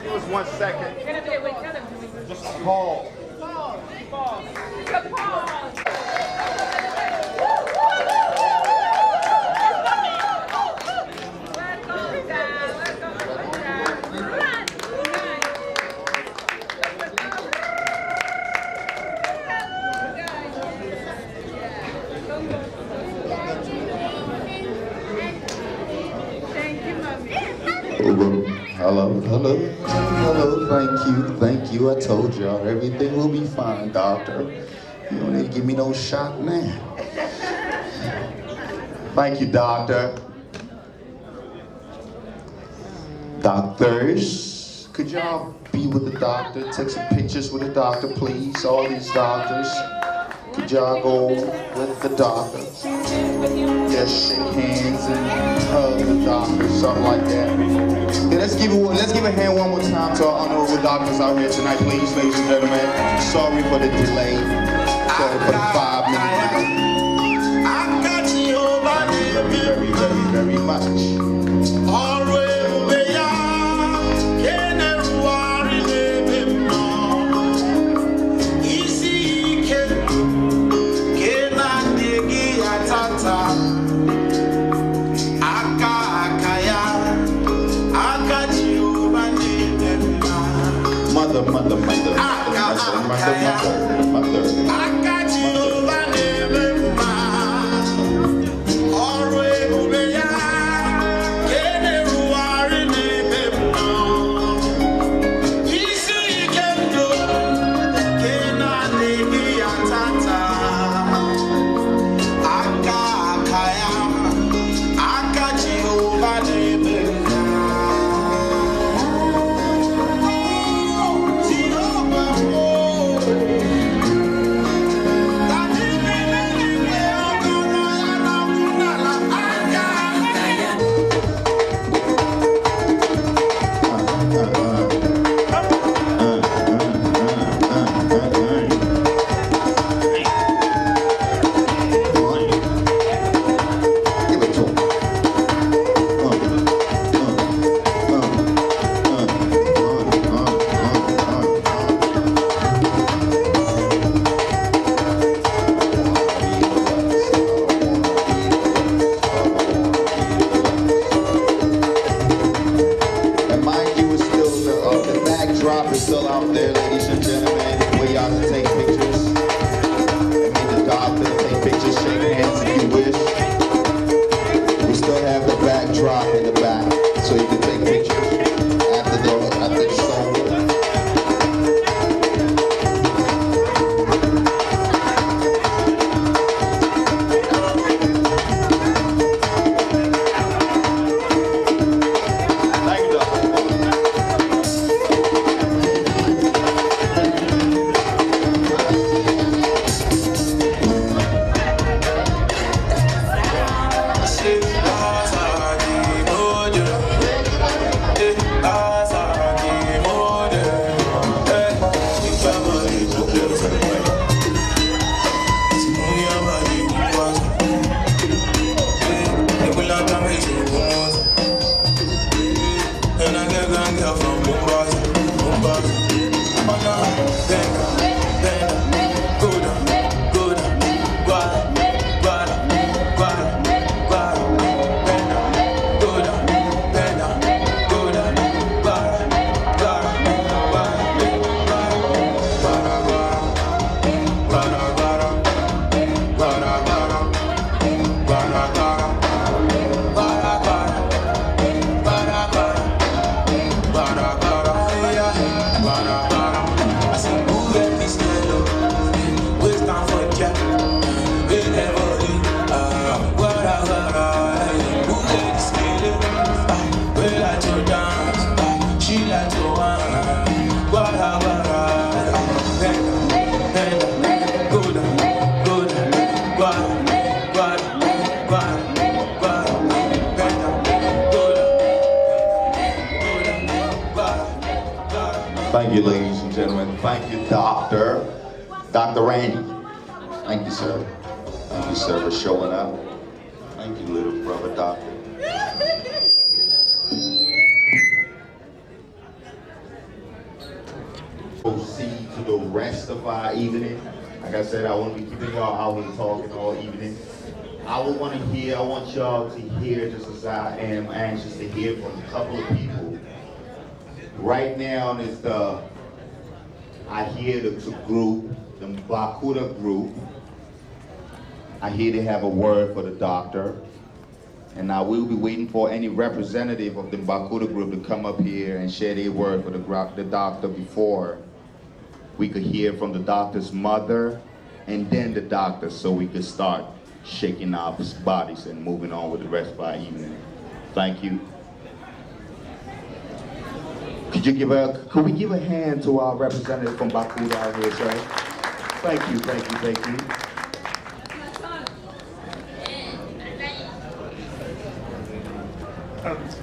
Give us 1 second. Just pause. Hello, thank you. I told y'all everything will be fine, doctor. You don't need to give me no shot now. Thank you, doctor. Doctors, could y'all be with the doctor? Take some pictures with the doctor, please. All these doctors. Could y'all go with the doctor? Just shake hands and hug the doctor, something like that. Yeah, let's give a hand one more time to our honorable doctors out here tonight, please, ladies and gentlemen. Sorry for the delay. Sorry for the 5 minutes. Very much. Mother. I got you over there, always over ya. Can you worry me, easy can do. Can I leave ya tata? I got you over there. Still out there, ladies and gentlemen, where y'all can take pictures. And the doctor take pictures, shake hands if you wish. We still have the backdrop in the back, so you can take pictures after the song. Thank you, doctor. Thank you, ladies and gentlemen. Thank you, Dr. Randy. Thank you, sir. Thank you, sir, for showing up. Thank you, little brother doctor. Proceed to the rest of our evening. Like I said, I won't be keeping y'all out here talking all evening. I want y'all to hear, just as I am anxious to hear from a couple of people. Right now is I hear the group, the Bakuda group. I hear they have a word for the doctor. And now we'll be waiting for any representative of the Bakuda group to come up here and share their word for the doctor before we could hear from the doctor's mother and then the doctor, so we could start shaking our bodies and moving on with the rest of our evening. Thank you. Could we give a hand to our representative from Bakuda out here, sir? Thank you, thank you, thank you.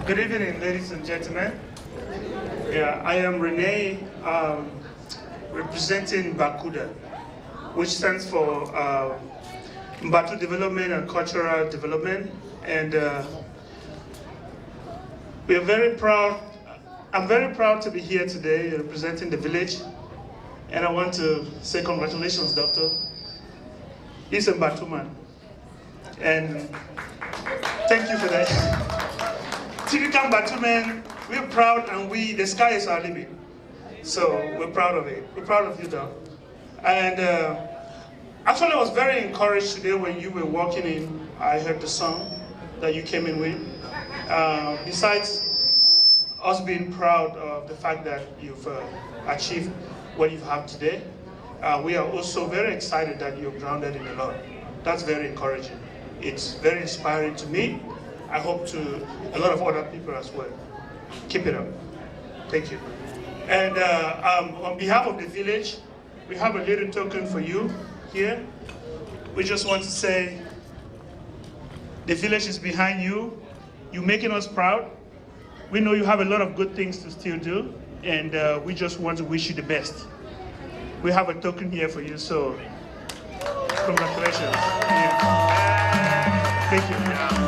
Good evening, ladies and gentlemen. Yeah, I am Renee, representing Bakuda, which stands for Mbatu Development and Cultural Development. And we are very proud. I'm very proud to be here today representing the village. And I want to say congratulations, doctor. He's a Mbatu man. And thank you for that. Typical Mbatu men, we're proud, and the sky is our limit. So we're proud of it. We're proud of you, Doc. And actually, I was very encouraged today when you were walking in. I heard the song that you came in with. Besides us being proud of the fact that you've achieved what you have today, we are also very excited that you're grounded in the Lord. That's very encouraging. It's very inspiring to me. I hope to a lot of other people as well. Keep it up. Thank you. And on behalf of the village, we have a little token for you here. We just want to say the village is behind you. You're making us proud. We know you have a lot of good things to still do, and we just want to wish you the best. We have a token here for you, so congratulations. Yeah. Thank you.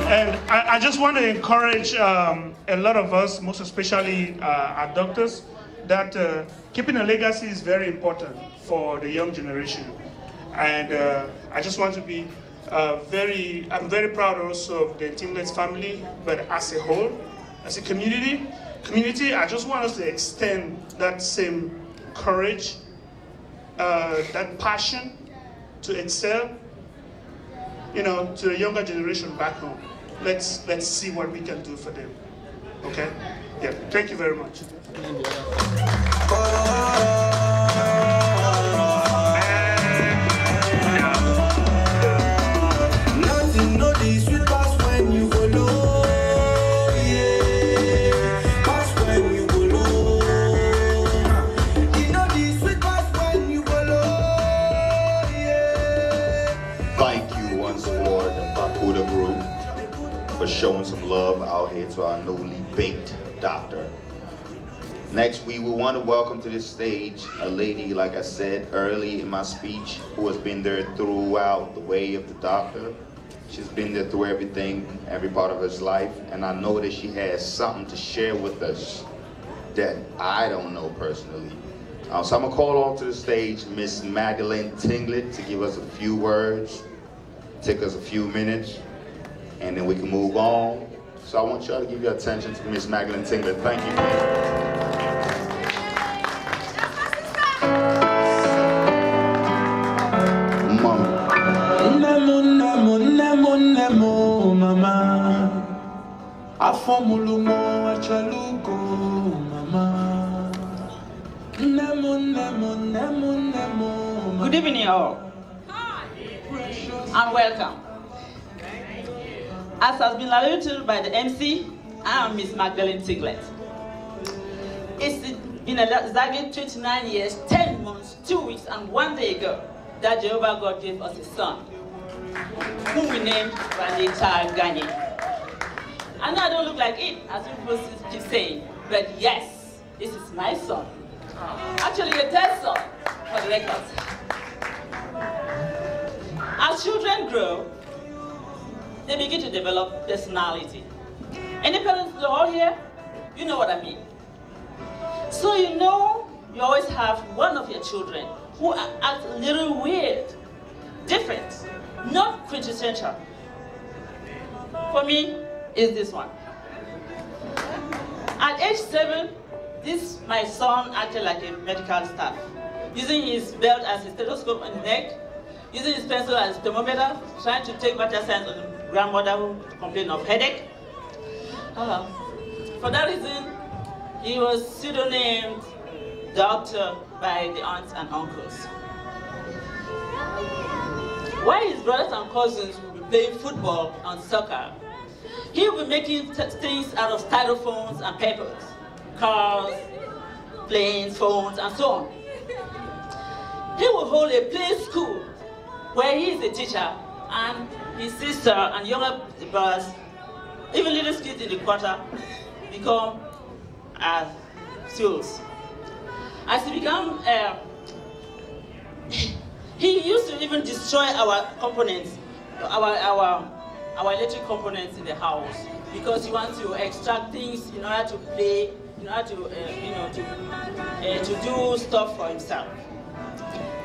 And I just want to encourage a lot of us, most especially our doctors, that keeping a legacy is very important for the young generation. And I just want to be I'm very proud also of the Tinglets family, but as a whole, as a community, I just want us to extend that same courage, that passion to excel, to the younger generation back home. Let's see what we can do for them. Okay? Yeah. Thank you very much. Nothing no this sweet pass when you go low. Yeah. Pass when you go low. You know this sweet pass when you go low. Yeah. Thank you once more, the Bakuda group, for showing some love out here to our newly baked doctor. Next, we will want to welcome to this stage a lady, like I said early in my speech, who has been there throughout the way of the doctor. She's been there through everything, every part of his life, and I know that she has something to share with us that I don't know personally. So I'm gonna call on to the stage Miss Magdalene Tinglet to give us a few words, take us a few minutes, and then we can move on. So I want y'all to give your attention to Miss Magdalene Tinglet. Thank you, ma'am. Nemo, mama. Afomulumo achaluko, mama. Nemo. Good evening, all. And welcome. As has been alluded to by the MC, I am Miss Magdalene Tinglet. It's been exactly 29 years, 10 months, 2 weeks, and 1 day ago that Jehovah God gave us a son, whom we named Ghanye. I know I don't look like it, as people keep saying, but yes, this is my son. Actually, a third son for the records. As children grow, they begin to develop personality. Any parents all here? You know what I mean. So you know you always have one of your children who act a little weird, different, not quintessential. For me, is this one. At age 7, my son acted like a medical staff, using his belt as a stethoscope on his neck, using his pencil as a thermometer, trying to take vital signs on grandmother who complained of headache. For that reason, he was pseudonamed Doctor by the aunts and uncles. While his brothers and cousins will be playing football and soccer, he will be making things out of styrophones and papers, cars, planes, phones, and so on. He will hold a play school where he is a teacher, and his sister and younger brothers, even little kids in the quarter, become students. As he began, he used to even destroy our components, our electric components in the house, because he wants to extract things in order to play, in order to to do stuff for himself.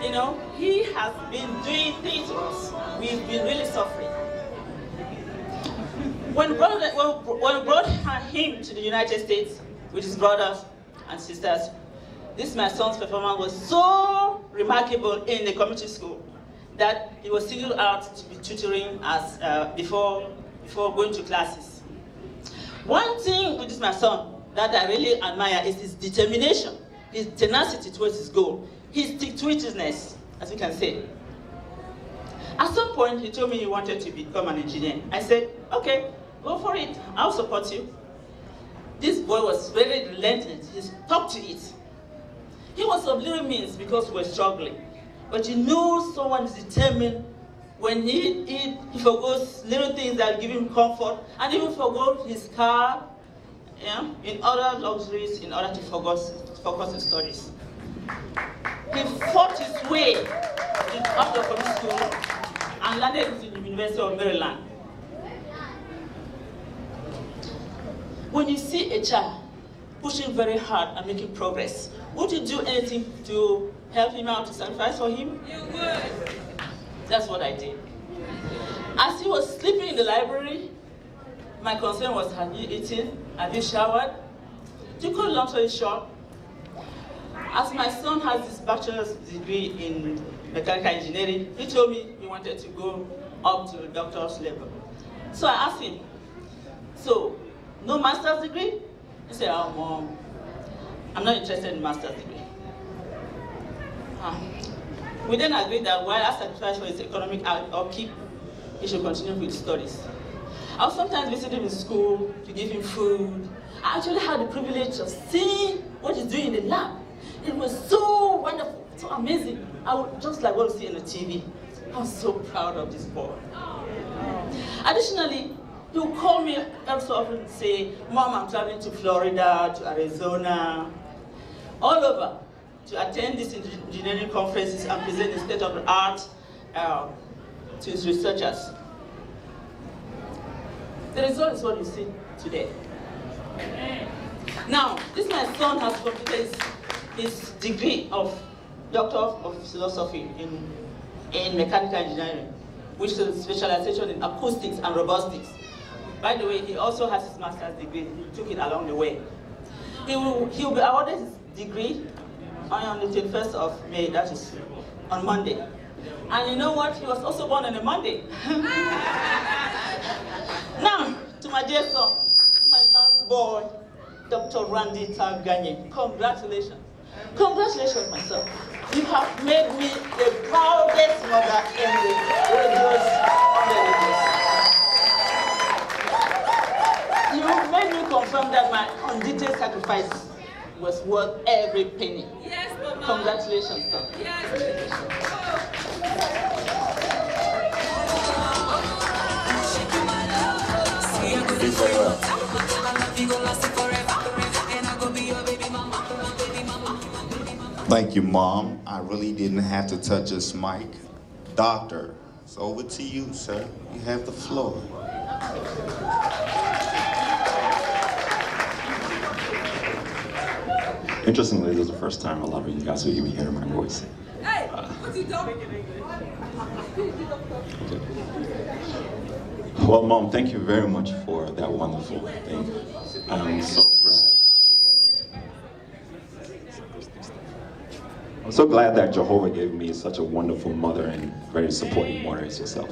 You know, he has been doing things to us. We've been really suffering. When we brought him to the United States with his brothers and sisters, my son's performance was so remarkable in the community school that he was singled out to be tutoring us before going to classes. One thing with my son that I really admire is his determination, his tenacity towards his goal, his stick-to-itiveness, as you can say. At some point, he told me he wanted to become an engineer. I said, okay, go for it, I'll support you. This boy was very relentless, he stuck to it. He was of little means because we were struggling. But you know someone is determined when he forgoes little things that give him comfort, and even forgot his car, in other luxuries in order to focus on studies. He fought his way out of public school and landed in the University of Maryland. When you see a child pushing very hard and making progress, would you do anything to help him out, to sacrifice for him? You would. That's what I did. As he was sleeping in the library, my concern was, have you eaten? Have you showered? To cut long story short, as my son has his bachelor's degree in mechanical engineering, he told me he wanted to go up to the doctor's level. So I asked him, so, no master's degree? He said, oh, Mom, I'm not interested in master's degree. We then agreed that while I sacrificed for his economic upkeep, he should continue with studies. I would sometimes visit him in school to give him food. I actually had the privilege of seeing what he's doing in the lab. It was so wonderful, so amazing. I would just like what we see on the TV. I'm so proud of this boy. Additionally, he would call me every so often and say, Mom, I'm traveling to Florida, to Arizona, all over to attend these engineering conferences and present the state of the art to his researchers. The result is what you see today. Now, this my son has completed his degree of Doctor of Philosophy in Mechanical Engineering, which is a specialization in acoustics and robotics. By the way, he also has his master's degree. He took it along the way. He will be awarded his degree on the 21st of May, that is on Monday. And you know what? He was also born on a Monday. Now, to my dear son, my last boy, Dr. Randy Ghanye, congratulations. Congratulations, my son. You have made me the proudest mother in the radios on the radios. You made me confirm that my undetailed sacrifice was worth every penny. Yes, Mama. Congratulations, son. Yes. Thank you, Mom. I really didn't have to touch this mic. Doctor, it's over to you, sir. You have the floor. Interestingly, this is the first time a lot of you guys will even hear my voice. Hey, what's he doing? Well, Mom, thank you very much for that wonderful thing. I'm so glad that Jehovah gave me such a wonderful mother and very supportive mother as yourself.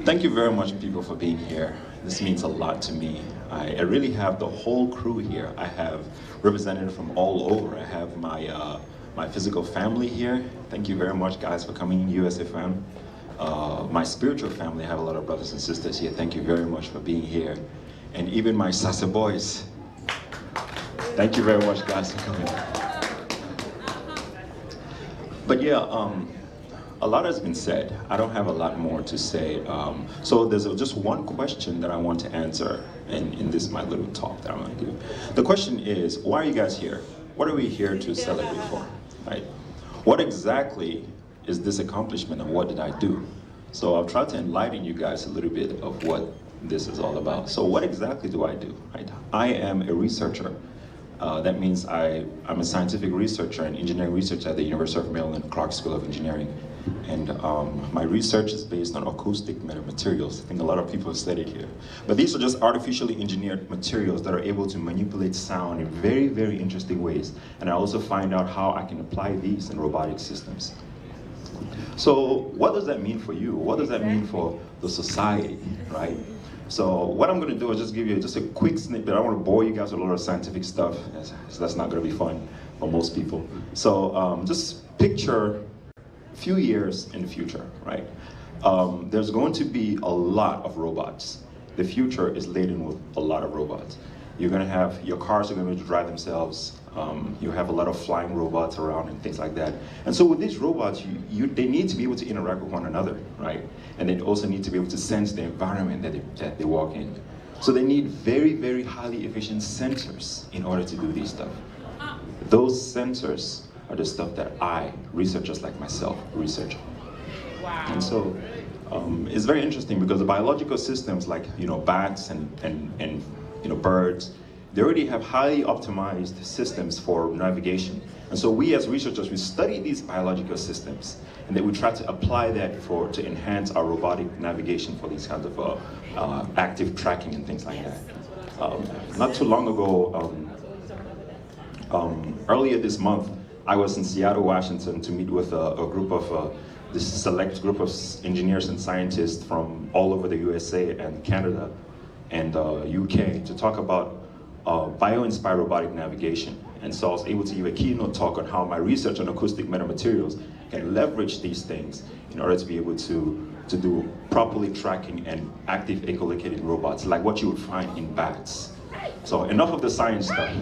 Thank you very much, people, for being here. This means a lot to me. I really have the whole crew here. I have representatives from all over. I have my physical family here. Thank you very much, guys, for coming, USFM. My spiritual family, I have a lot of brothers and sisters here. Thank you very much for being here. And even my Sasa boys. Thank you very much, guys, for coming. But yeah, a lot has been said. I don't have a lot more to say. So there's just one question that I want to answer in this my little talk that I'm gonna do. The question is, why are you guys here? What are we here to celebrate for, right? What exactly is this accomplishment and what did I do? So I've tried to enlighten you guys a little bit of what this is all about. So what exactly do I do, right? I am a researcher. That means I'm a scientific researcher and engineering researcher at the University of Maryland Clark School of Engineering. And my research is based on acoustic metamaterials. I think a lot of people have studied here. But these are just artificially engineered materials that are able to manipulate sound in very, very interesting ways. And I also find out how I can apply these in robotic systems. So what does that mean for you? What does that mean for the society, right? So what I'm going to do is just give you just a quick snippet. I don't want to bore you guys with a lot of scientific stuff, so that's not going to be fun for most people. So just picture a few years in the future, right? There's going to be a lot of robots. The future is laden with a lot of robots. You're going to have, your cars are going to be able to drive themselves. You have a lot of flying robots around and things like that. And so with these robots, they need to be able to interact with one another, right? And they also need to be able to sense the environment that they walk in. So they need very, very highly efficient sensors in order to do these stuff. Those sensors are the stuff that I, researchers like myself, research. Wow. And so it's very interesting because the biological systems like, bats and birds, they already have highly optimized systems for navigation. And so we as researchers, we study these biological systems and then we try to apply that to enhance our robotic navigation for these kinds of active tracking and things like that. Not too long ago, earlier this month, I was in Seattle, Washington to meet with a group of, this select group of engineers and scientists from all over the USA and Canada and UK to talk about bio-inspired robotic navigation. And so I was able to give a keynote talk on how my research on acoustic metamaterials can leverage these things in order to be able to do properly tracking and active echolocating robots, like what you would find in bats. So enough of the science stuff.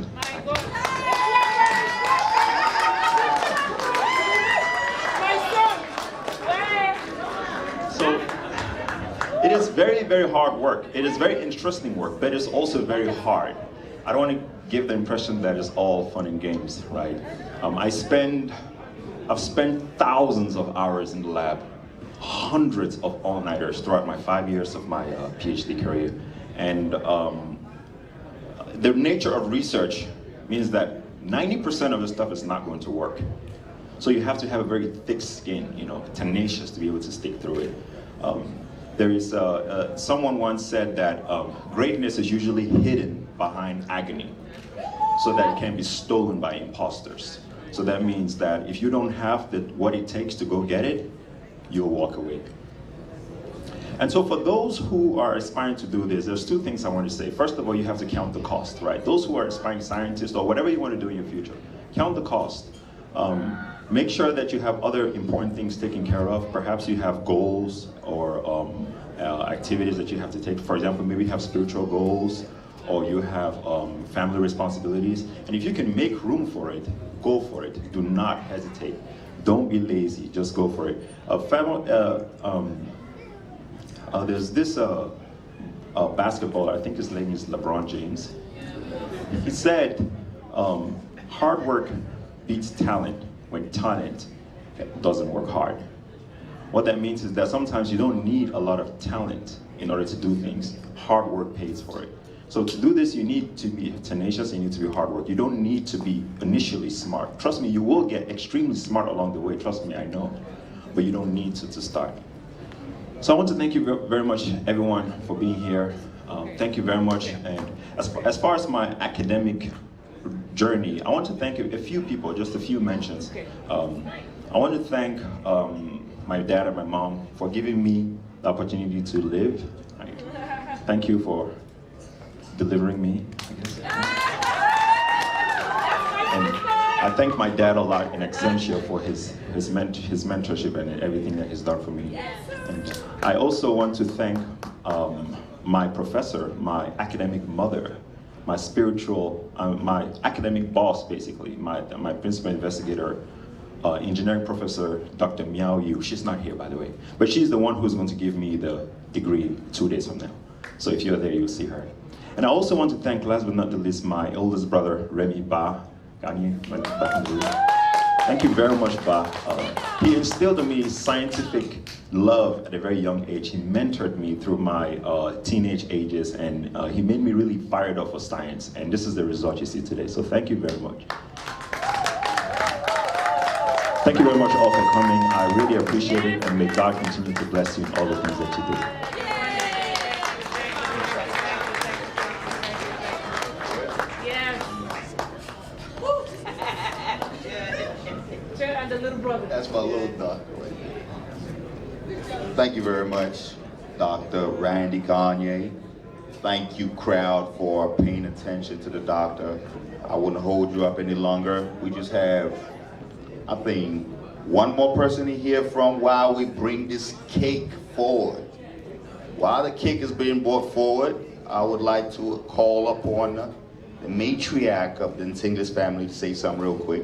So it is very, very hard work. It is very interesting work, but it's also very hard. I don't want to give the impression that it's all fun and games, right? I've spent thousands of hours in the lab, hundreds of all-nighters throughout my 5 years of my PhD career. And the nature of research means that 90% of the stuff is not going to work. So you have to have a very thick skin, tenacious to be able to stick through it. There is, someone once said that greatness is usually hidden behind agony so that it can be stolen by imposters. So that means that if you don't have what it takes to go get it, you'll walk away. And so for those who are aspiring to do this, there's two things I want to say. First of all, you have to count the cost, right? Those who are aspiring scientists or whatever you want to do in your future, count the cost. Make sure that you have other important things taken care of. Perhaps you have goals or activities that you have to take. For example, maybe you have spiritual goals or you have family responsibilities. And if you can make room for it, go for it. Do not hesitate. Don't be lazy, just go for it. There's this basketballer, I think his name is LeBron James. He said, hard work beats talent when talent doesn't work hard. What that means is that sometimes you don't need a lot of talent in order to do things. Hard work pays for it. So to do this, you need to be tenacious, you need to be hard work. You don't need to be initially smart. Trust me, you will get extremely smart along the way. Trust me, I know. But you don't need to start. So I want to thank you very much, everyone, for being here. Thank you very much. And as far as my academic journey, I want to thank a few people, just a few mentions. I want to thank my dad and my mom for giving me the opportunity to live. Thank you for delivering me, I guess. And I thank my dad a lot in Accenture for his mentorship and everything that he's done for me. And I also want to thank my professor, my academic mother, my spiritual, my academic boss, basically, my principal investigator, engineering professor, Dr. Miao Yu. She's not here, by the way, but she's the one who's going to give me the degree 2 days from now. So if you're there, you'll see her. And I also want to thank, last but not the least, my oldest brother, Remy Ba, Ghanye, back in the room. Thank you very much, Ba. He instilled in me scientific love at a very young age. He mentored me through my teenage ages, and he made me really fired up for science. And this is the result you see today. So thank you very much. Thank you very much all for coming. I really appreciate it, and may God continue to bless you in all the things that you do. And the little brother. That's my little doctor right there. Thank you very much, Dr. Randy Ghanye. Thank you, crowd, for paying attention to the doctor. I wouldn't hold you up any longer. We just have, I think, one more person to hear from while we bring this cake forward. While the cake is being brought forward, I would like to call upon the matriarch of the Ntinglis family to say something real quick.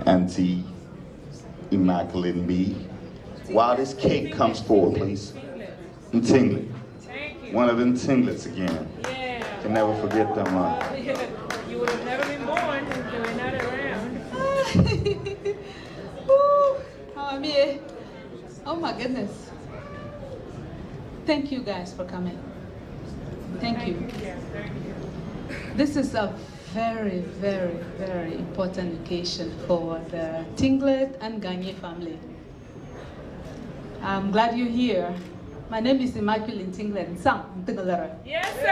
Auntie Immaculate Me. While this cake comes forward, please. Ntingli. One of the Ntinglets again. Yeah. Can never forget them, huh? You would have never been born if they were not around. Oh my goodness. Thank you guys for coming. Thank you. This is a very, very, very important occasion for the Tinglet and Ghanye family. I'm glad you're here. My name is Immaculate Tinglet and Sam Ntingalera. Yes, sir!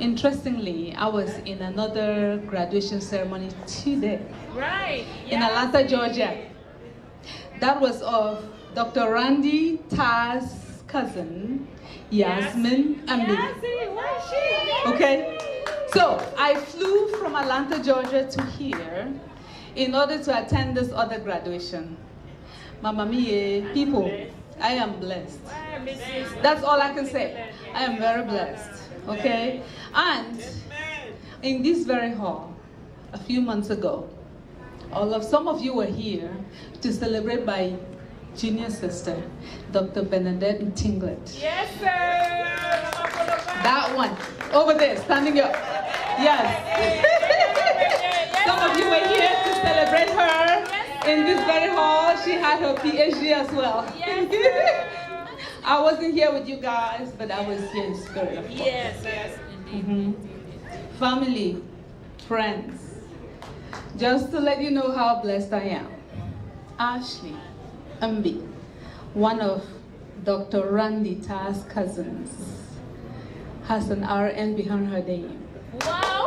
Interestingly, I was in another graduation ceremony today. Right. In Atlanta, Georgia. That was of Dr. Randy Ta's cousin, Yasmin Ambi. Okay? So I flew from Atlanta, Georgia to here in order to attend this other graduation. Mama mia, people, I am blessed. That's all I can say. I am very blessed. Okay? And in this very hall, a few months ago, some of you were here to celebrate my junior sister, Dr. Bernadette Ntinglet. Yes, sir! That one, over there, standing up. Yes. Some of you were here to celebrate her in this very hall. She had her PhD as well. Yes, I wasn't here with you guys, but I was here in spirit, of course. Yes, yes, indeed. Family, friends, just to let you know how blessed I am. Ashley Ambi, one of Dr. Randy Ta's cousins, has an RN behind her name. Wow!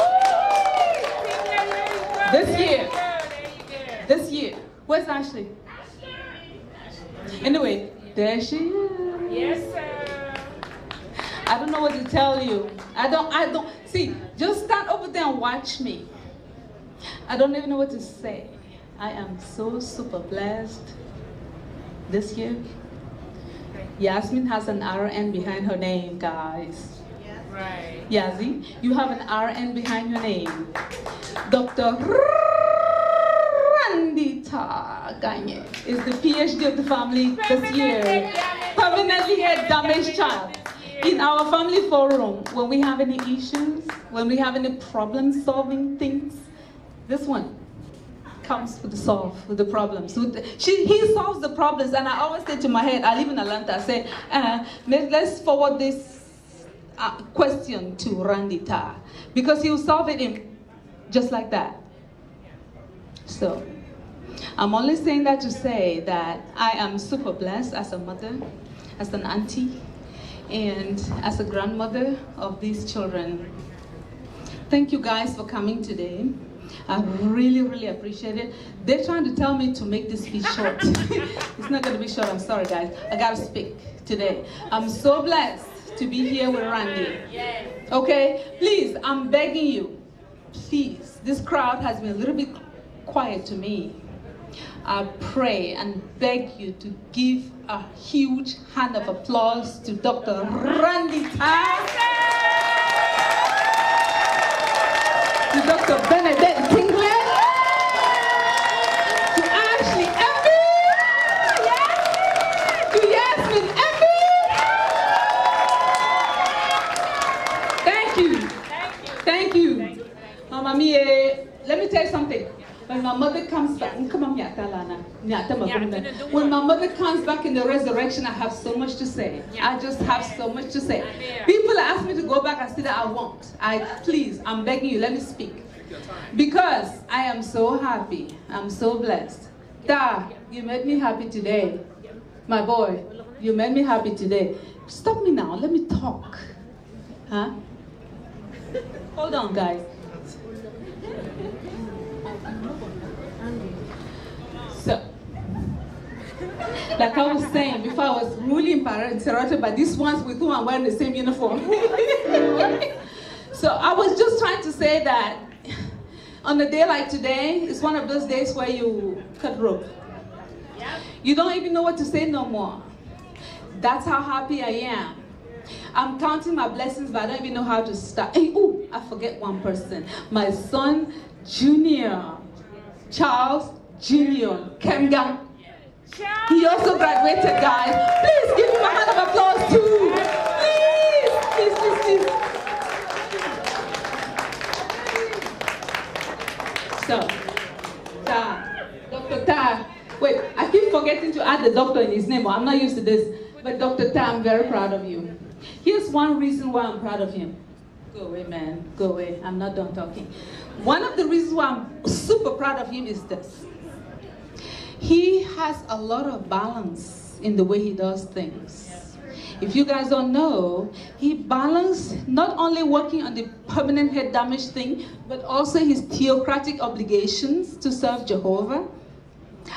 This year, where's Ashley? Anyway, there she is. Yes, sir. I don't know what to tell you. I don't, see, just stand over there and watch me. I don't even know what to say. I am so super blessed this year. Yasmin has an RN behind her name, guys. Right. Yazi, you have an RN behind your name. Dr. Randy Ghanye is the PhD of the family this year. Permanently a damaged child. in our family forum, when we have any issues, when we have any problem-solving things, this one comes to solve the problems. He solves the problems, and I always say to my head, I live in Atlanta, I say, let's forward this question to Randy Ta, because he'll solve it in just like that. So, I'm only saying that to say that I am super blessed as a mother, as an auntie, and as a grandmother of these children. Thank you guys for coming today. I really, really appreciate it. They're trying to tell me to make this speech short. It's not going to be short, I'm sorry guys. I got to speak today. I'm so blessed to be here with Randy. Okay, please, I'm begging you, please. This crowd has been a little bit quiet to me. I pray and beg you to give a huge hand of applause to Dr. Randy Ta, to Dr. Benedict Tinglet, to Ashley Emmy, to Yasmin Emmy. Thank you. Thank you. Mama Mia, let me tell you something. When my mother comes back, when my mother comes back in the resurrection, I have so much to say. I just have so much to say. People ask me to go back, I say that I won't. Please, I'm begging you, let me speak. Because I am so happy, I'm so blessed. Da, you made me happy today. My boy, you made me happy today. Stop me now, let me talk. Huh? Hold on, guys. So, like I was saying before, I was really interrupted by these ones with whom I'm wearing the same uniform. So I was just trying to say that on a day like today, it's one of those days where you cut rope. You don't even know what to say no more. That's how happy I am. I'm counting my blessings, but I don't even know how to start. Hey, ooh, I forget one person. My son, Junior, Charles Junior Kemga. He also graduated, guys. Please give him a hand of applause too. Please, please, please, please. So, Dr. Ta. Wait, I keep forgetting to add the doctor in his name. I'm not used to this. But Dr. Ta, I'm very proud of you. Here's one reason why I'm proud of him. Go away, man. Go away. I'm not done talking. One of the reasons why I'm super proud of him is this. He has a lot of balance in the way he does things. If you guys don't know, he balanced not only working on the permanent head damage thing, but also his theocratic obligations to serve Jehovah,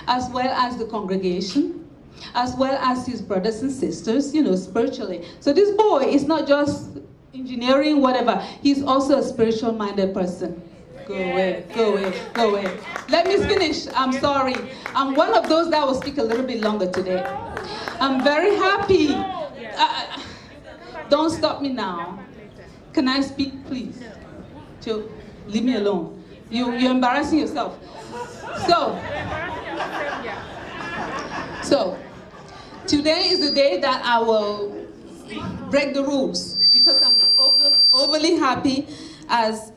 as well as the congregation, as well as his brothers and sisters, you know, spiritually. So this boy is not just engineering, whatever. He's also a spiritual-minded person. Go away, go away, go away. Let me finish. I'm sorry. I'm one of those that will speak a little bit longer today. I'm very happy. Don't stop me now. Can I speak, please? Joe, leave me alone. You're embarrassing yourself. So, today is the day that I will break the rules because I'm overly happy as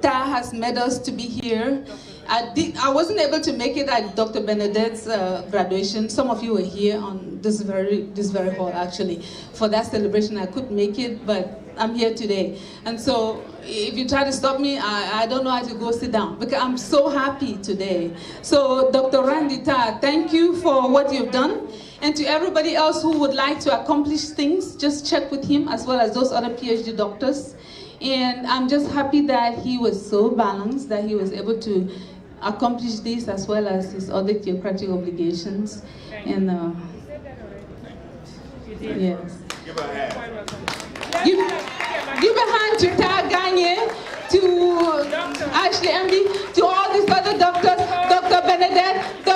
Ta has made us to be here. I wasn't able to make it at Dr. Benedict's graduation. Some of you were here on this very hall actually. For that celebration I couldn't make it, but I'm here today. And so if you try to stop me, I don't know how to go sit down because I'm so happy today. So Dr. Randy Ta, thank you for what you've done. And to everybody else who would like to accomplish things, just check with him as well as those other PhD doctors. And I'm just happy that he was so balanced, that he was able to accomplish this as well as his other theocratic obligations. And yes. Give a hand. Give a hand to Ghanye, to Ashley Emby, to all these other doctors, Dr. Benedict,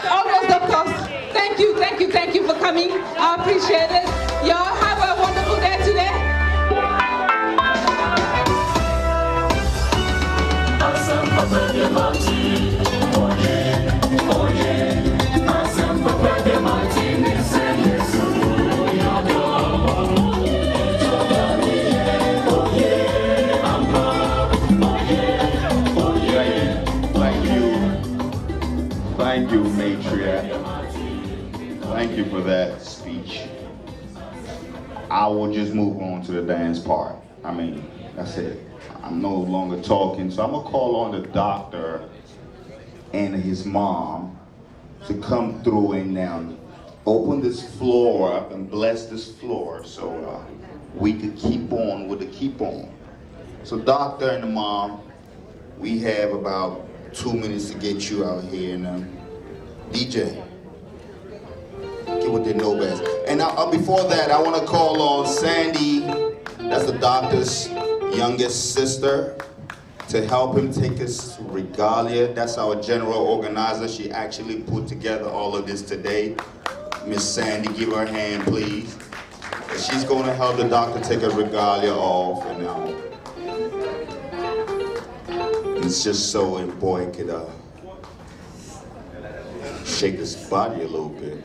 all those doctors. Thank you for coming. I appreciate it. Y'all have a wonderful day today. Thank you for that speech. I will just move on to the dance part. I mean, that's it. I'm no longer talking, so I'm gonna call on the doctor and his mom to come through and open this floor up and bless this floor so we could keep on with the keep on. So doctor and the mom, we have about 2 minutes to get you out here, and DJ, get what they know best. And now, before that, I want to call on Sandy, that's the doctor's youngest sister, to help him take his regalia. That's our general organizer. She actually put together all of this today. Miss Sandy, give her a hand, please. And she's going to help the doctor take her regalia off. And it's just so a boy could shake his body a little bit.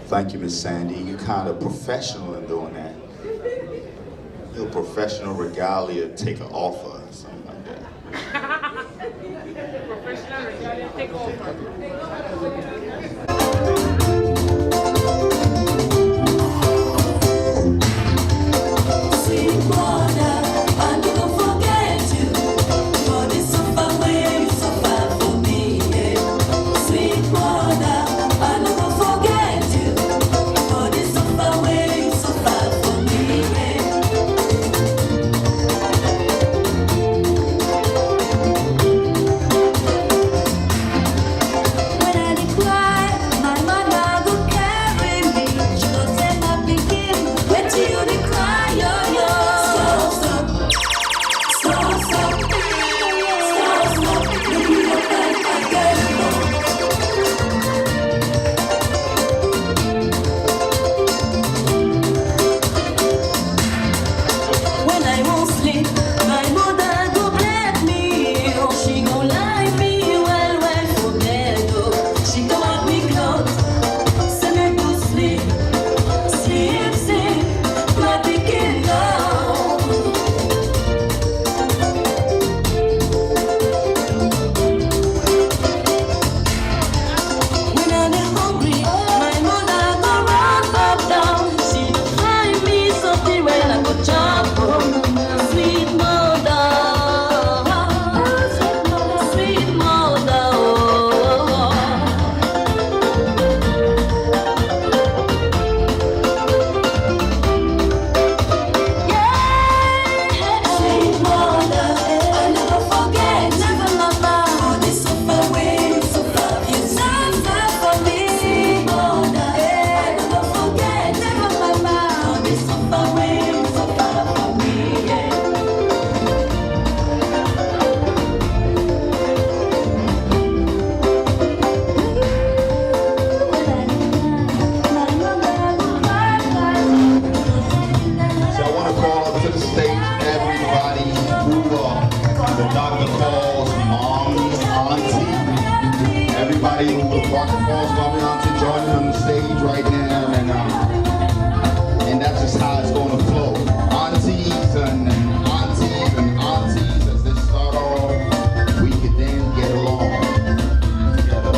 Thank you, Miss Sandy. You're kind of professional in doing that. You're a professional regalia taker offer or something like that. Professional regalia takeover. And that's just how it's going to flow. Aunties and aunties, as they start off, we could then get along together.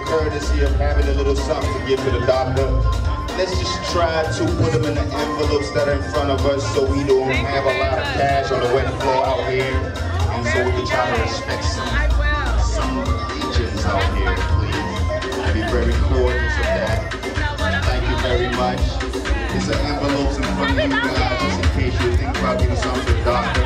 Courtesy of having a little something to give to the doctor. let's just try to put them in the envelopes that are in front of us so we don't have a lot of cash on the wet floor out here. And so we can try to respect some regions out here, please. Be very cautious of that. Thank you very much. There's an envelopes in front of you guys just in case you think about giving something to the doctor.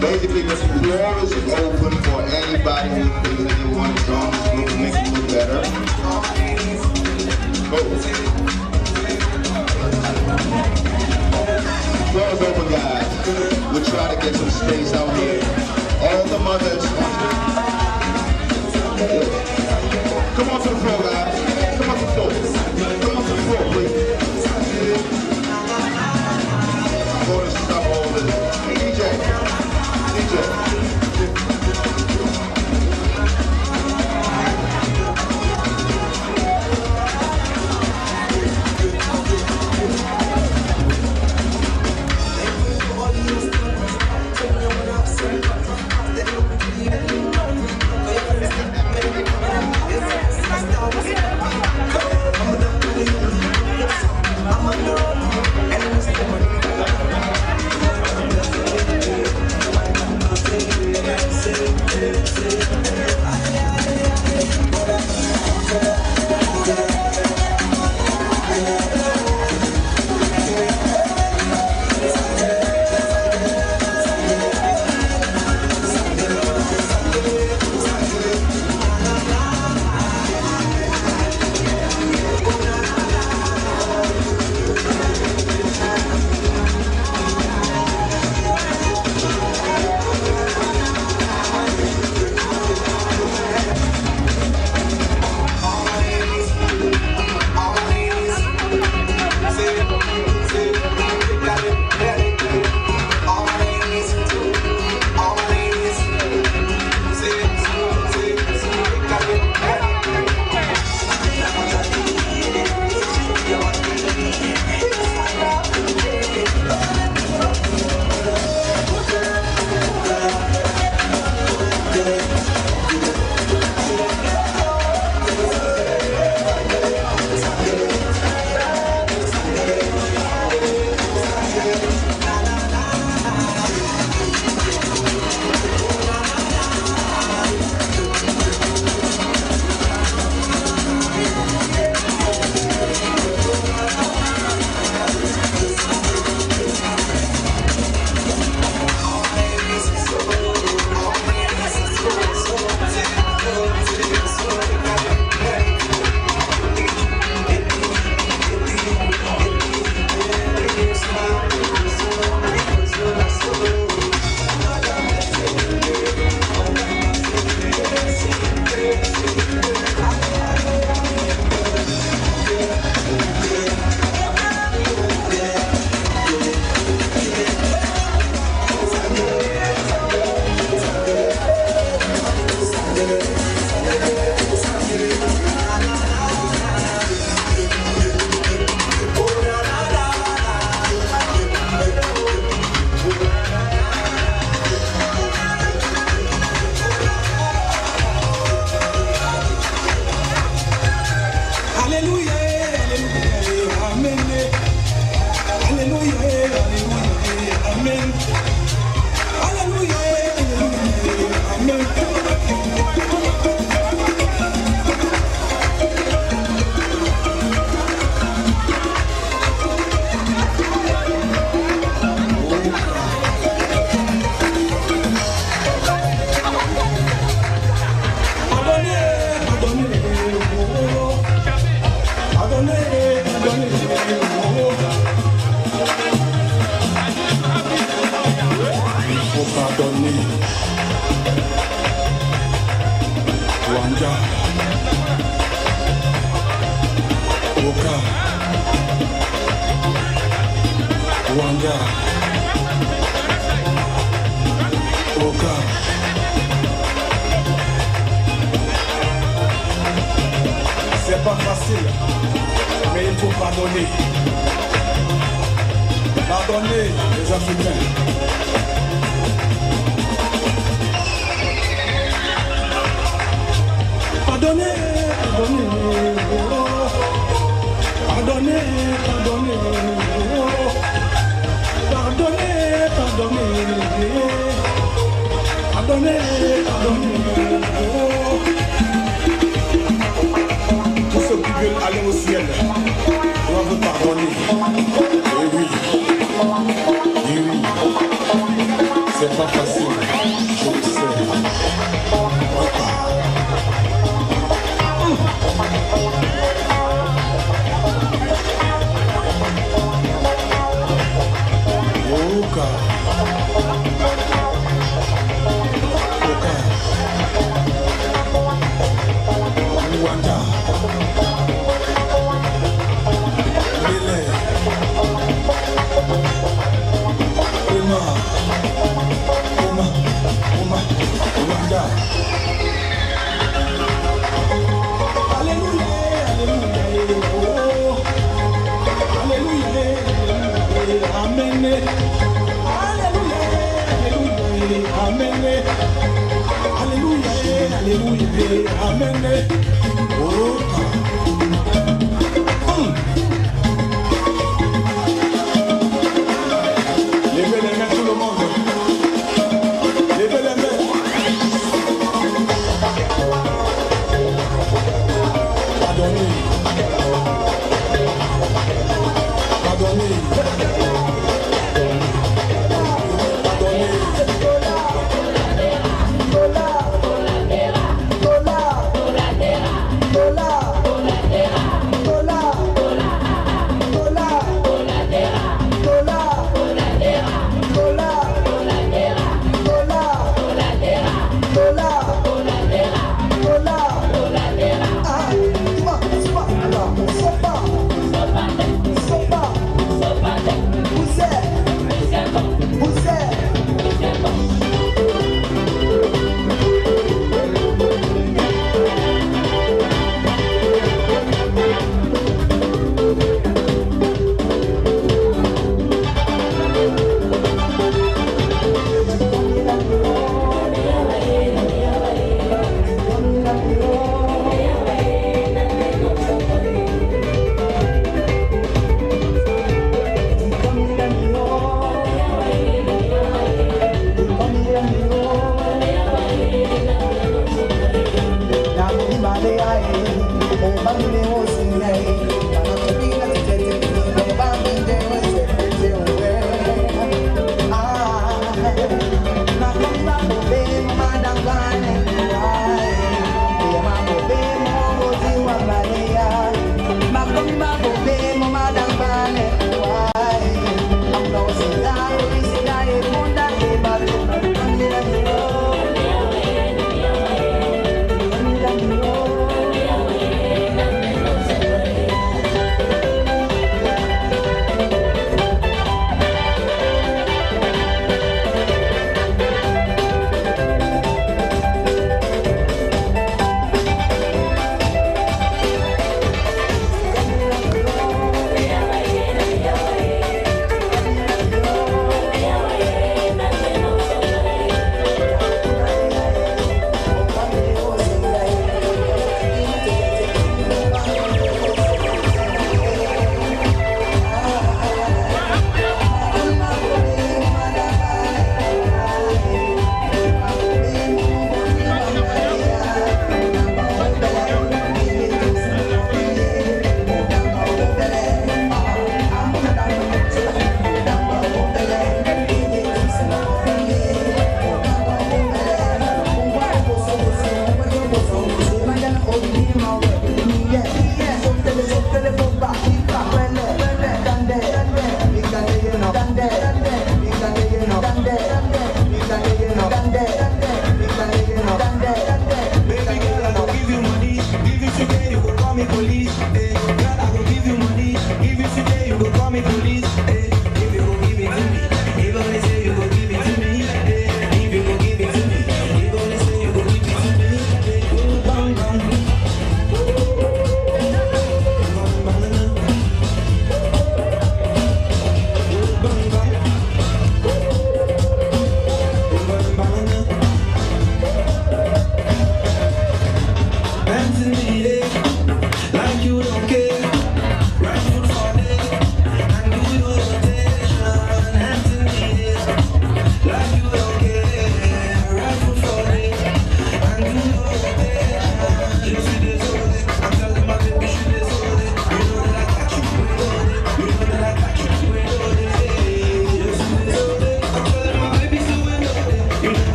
Basically, the floor is open for anybody who thinks that they want to join this group and make it look better. Go. Floor is open, guys. We'll try to get some space out here. All the mothers. Come on to the floor, guys. Come on to the floor. Come on to the floor, please. I'm going to stop all this. DJ. C'est pas facile, mais il faut pardonner. Pardonnez les Africains. Pardonnez, pardonnez, pardonnez, pardonnez, pardonnez, pardonnez, pardonnez, tous ceux qui veulent aller au ciel doivent pardonner. Et oui, c'est pas facile, je le sais. Amen. Levez les mains tout le monde. Levez les mains. Pardonnez. Pardonnez. Pardonnez.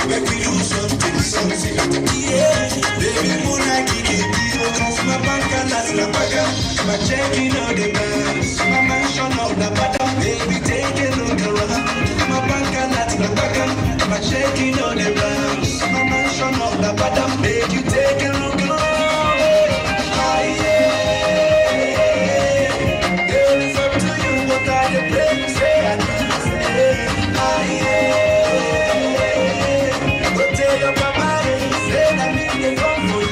make we do something, something. Yeah, baby, moonlight, cause my bank and that's la paga. My checking on the banks, my mansion on the bottom. Baby, take a look around. My bank and that's la paga. My checking on the banks, my mansion on the bottom. Make you take a look around. Ah, yeah. Girl, it's up to you, what are you playing? Say, I need to say, ah, yeah. Go tell your mama, say that me they come for you.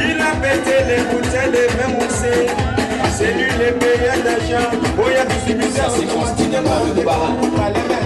Il a pété les bouteilles de même moussé. C'est lui le payeur d'argent. Oh, il y a distribution. Ça, c'est constitué par le débat. Malembe.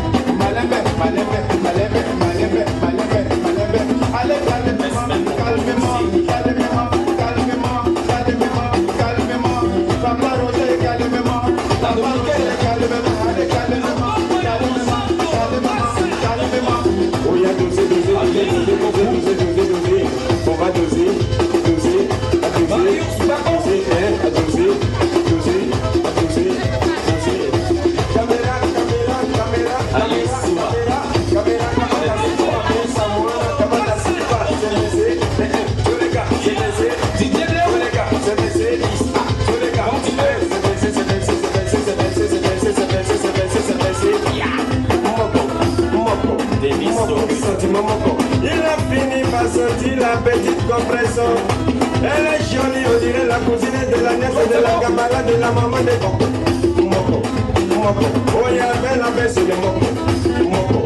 Elle est jolie, on dirait la cousine de la nièce de la camarade de la maman de Coco. Moko, Moko, oh y'a la baisse de Moko. Moko,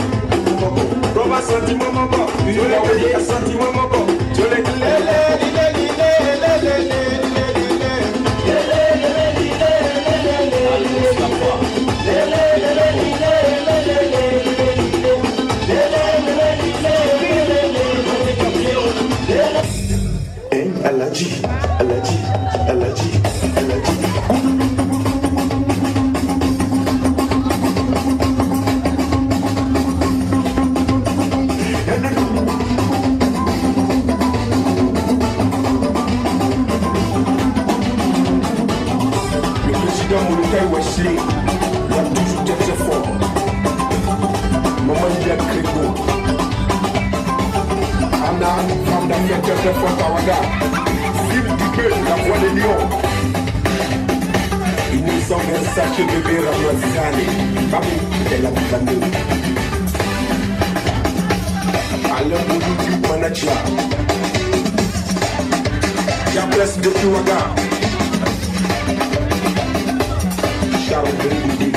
Moko, Roba sentiment Moko, tu l'as dit sentiment Moko, tu l'as dit Allergy, allergy, allergy, allergy. Le président Molokai Wesley a toujours été très fort. Maman Lydia Crégo. Anna, femme d'affaires très forte à Ouaga. La voix des lions. Ils nous sont un sachet bébé Ramazani. Babi, elle a vu Alain Boudou, manager. Y'a place de Kiwaga. Charles Benidi.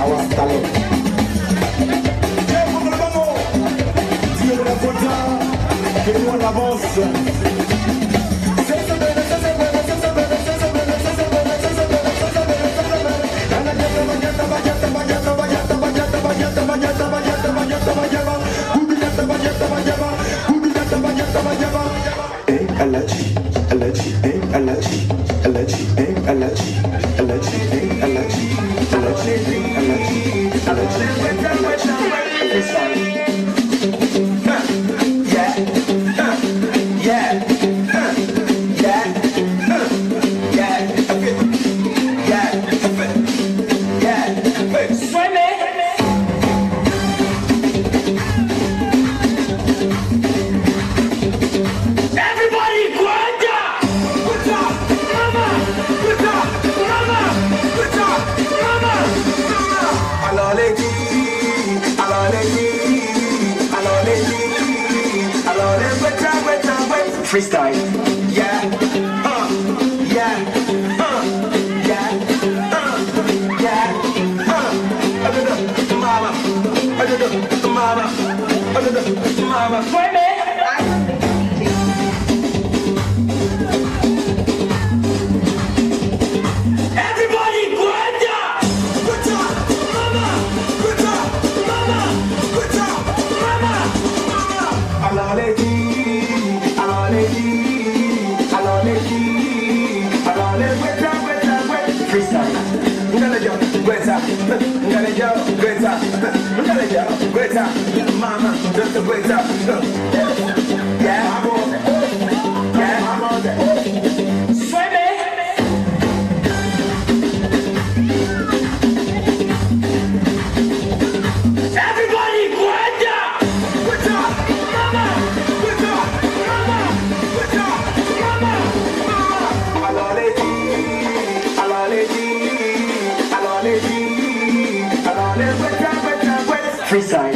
Awas Talon. Dieu pour le moment. Dieu la faute. Et nous on avance. Allergy, allergy, allergy, allergy, allergy, allergy, allergy, freestyle, yeah, yeah, yeah, yeah, mama, mama, mama, mama, just a great time. Yeah, I'm on that. Yeah, I'm on that. Swim everybody, Gwenda! Gwenda! Mama! Gwenda! Mama! Gwenda! Mama! Mama! Alors les filles, alors les filles, alors les filles, alors les freestyle.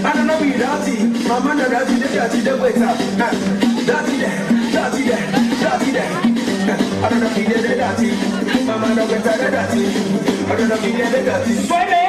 I don't know me dirty. My man the dirty, the waiter. Dirty there, dirty there, dirty there. I don't know me the dirty. My man the waiter, the dirty. I don't know me the dirty. Swim me.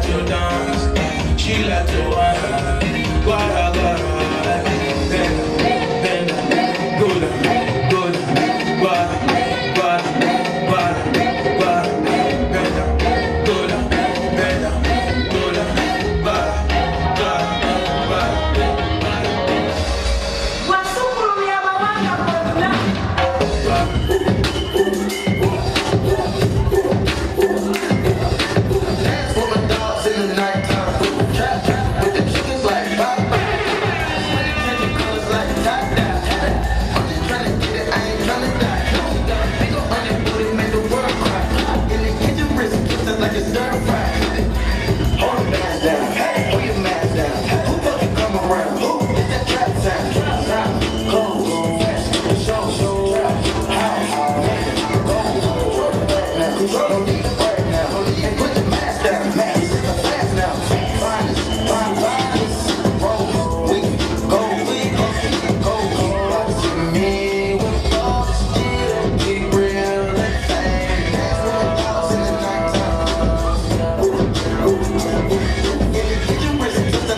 to dance, she like to wine. Guara, guara, bend, bend, go down, guara, guara, guara, guara, bend down, go down, bend down, go down, guara, guara, guara.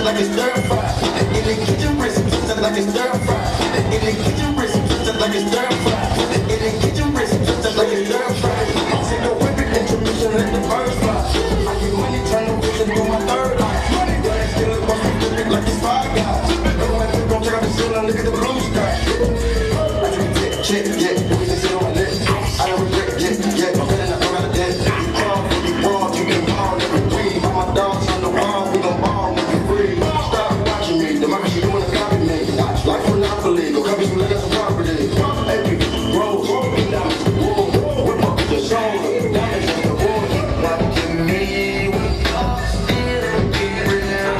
Like it's stir fry. In the kitchen, wrist twisted like it's stir fry. In the kitchen, wrist twisted like it's stir fry. In the kitchen, wrist twisted like it's stir fry. Take the whip it, intermission, let the birds fly. I get money, turn the vision through my third eye. Money, but I still across the district like it's Five Guys. Everyone I think gon' check out the ceiling, look at the blue sky. I drink shit, yeah, we can sit on lit. I don't regret, yeah, I'm feeling like I got a debt. You ball, you can ball every week. All my dogs on the wall, we gon' ball. Democracy, you wanna copy me? Like Monopoly, go copy some letters of property. Every roll, down, whip up the shoulder, diamonds in the water. Watching me with your still be real.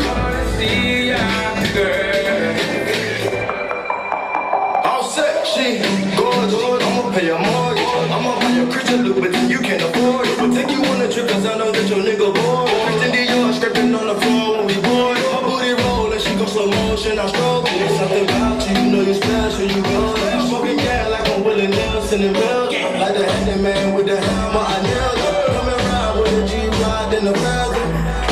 Gonna see ya, girl. All set, she gorgeous. I'ma pay a mortgage. I'ma buy your Christian look, but then you can't afford it. But take you on a trip, cause I know that your nigga bored. Scraping on the floor when we board. My booty roll and she go slow motion. I stroke. There's something about you, you know you special. You go there. Smoking gas like I'm Willie Nelson and Belgium. Like the handyman with the hammer, I nailed her. Coming around with a G-Rod and a feather.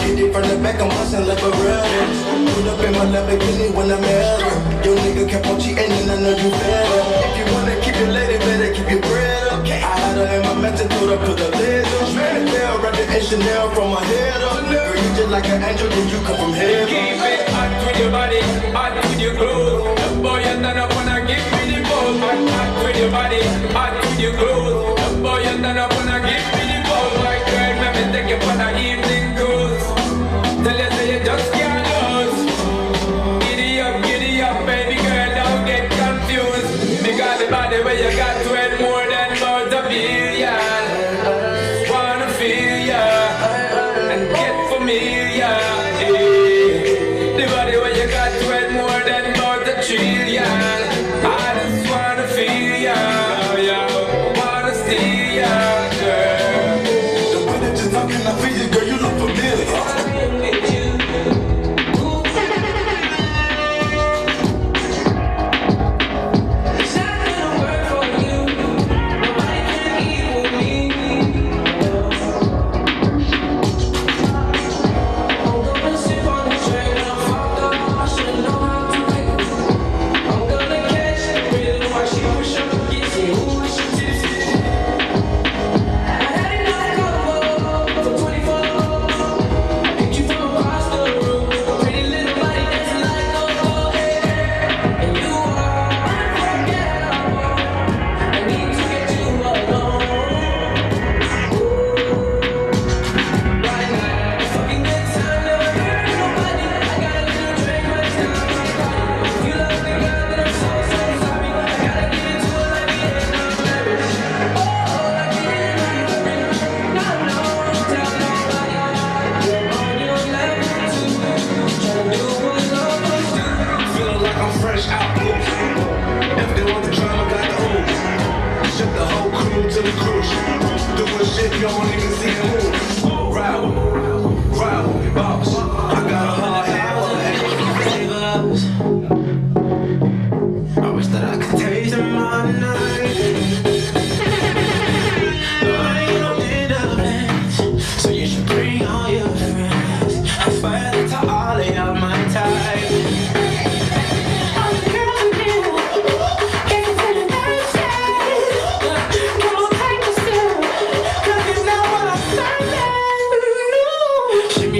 Hit it from the back, I'm hustling like a rebel. Put up in my Lamborghini when I'm married. Your nigga kept on cheating and I know you better. If you wanna keep your lady, better keep your bread up. I had her in my mental, told her put the lid up. Man, down, wrap the Chanel from my head up. Girl, you just like an angel, then you come from heaven. Keep it hot with your body, hot with your clothes. The boy you stand up wanna give me the pose. Hot with your body, hot with your clothes. The boy you stand up wanna give me the pose. My girl, let me take you for the evening cruise. Tell you say you just can't lose. Giddy up, baby girl, don't get confused. Because the body where you got to it more than about a billion. Wanna feel ya and get familiar. The body where you got to it more than about a trillion. I just wanna feel ya, wanna steal ya, girl. The way that you're talking, I feel you, girl, you look familiar.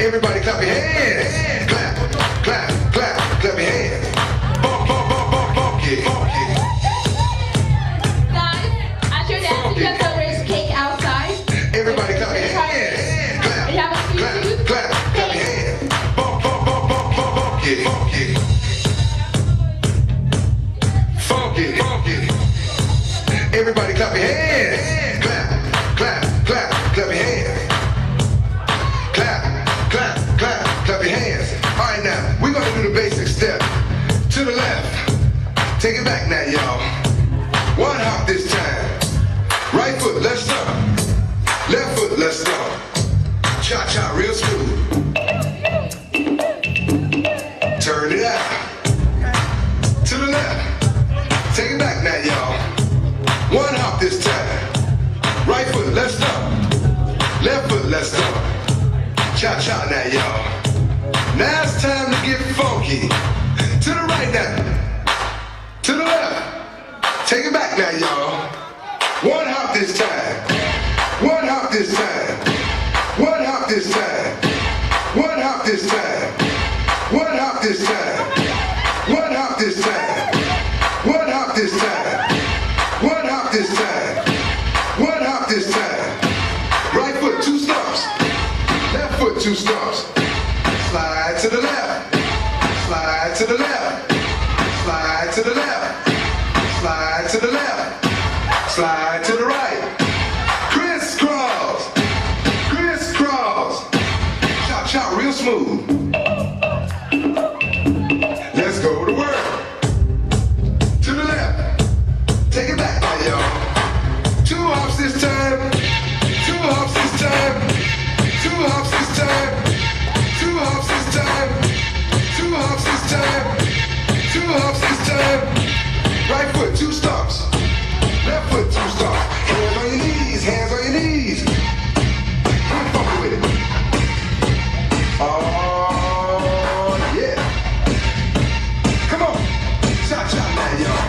Everybody clap your hands. Clap, clap, clap, clap your hands. Funky, funky. Guys, as you're dancing, you have to raise cake outside. Everybody clap your hands. Clap, clap, clap, clap your hands. Funky, funky. Funky, funky. Everybody clap your hands. Clap, clap, clap, clap your hands. Clap, clap, clap, clap your hands. All right, now, we're gonna do the basic step. To the left. Take it back now, y'all. One hop this time. Right foot, let's stop. Left foot, let's stop. Cha-cha, real smooth. Turn it out. To the left. Take it back now, y'all. One hop this time. Right foot, let's stop. Left foot, let's stop. Cha-cha now, y'all. Now it's time to get funky. To the right now. To the left. Take it back now, y'all. One hop this time. One hop this time. One hop this time. One hop this time. One hop this time. One hop this time. One hop this time. One hop this time. One hop this time. Right foot, 2 stomps. Left foot, 2 stomps. Slide to the left. Slide to the left. Slide to the left. Slide to the left. Slide to the right. Crisscross. Crisscross. Chop, chop, real smooth. Let's go to work. To the left. Take it back now, y'all. 2 hops this time. 2 hops this time. 2 hops this time. 2 hops this time. 2 hops this time. 2 hops this time. Right foot, 2 stomps. Left foot, 2 stomps. Hands on your knees, hands on your knees. Get funky with it. Oh, yeah. Come on. Cha-cha now, y'all.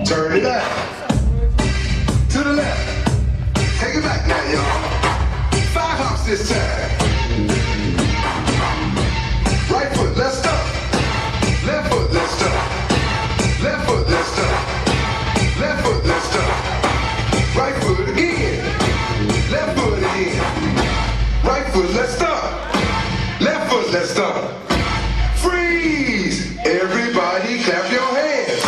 Turn it out. To the left. Take it back now, y'all. 5 hops this time. Right foot, let's stop. Left foot, let's stop. Left foot, let's stop. Left foot, let's stop. Right foot again. Left foot again. Right foot, let's stop. Left foot, let's stop. Freeze! Everybody clap your hands.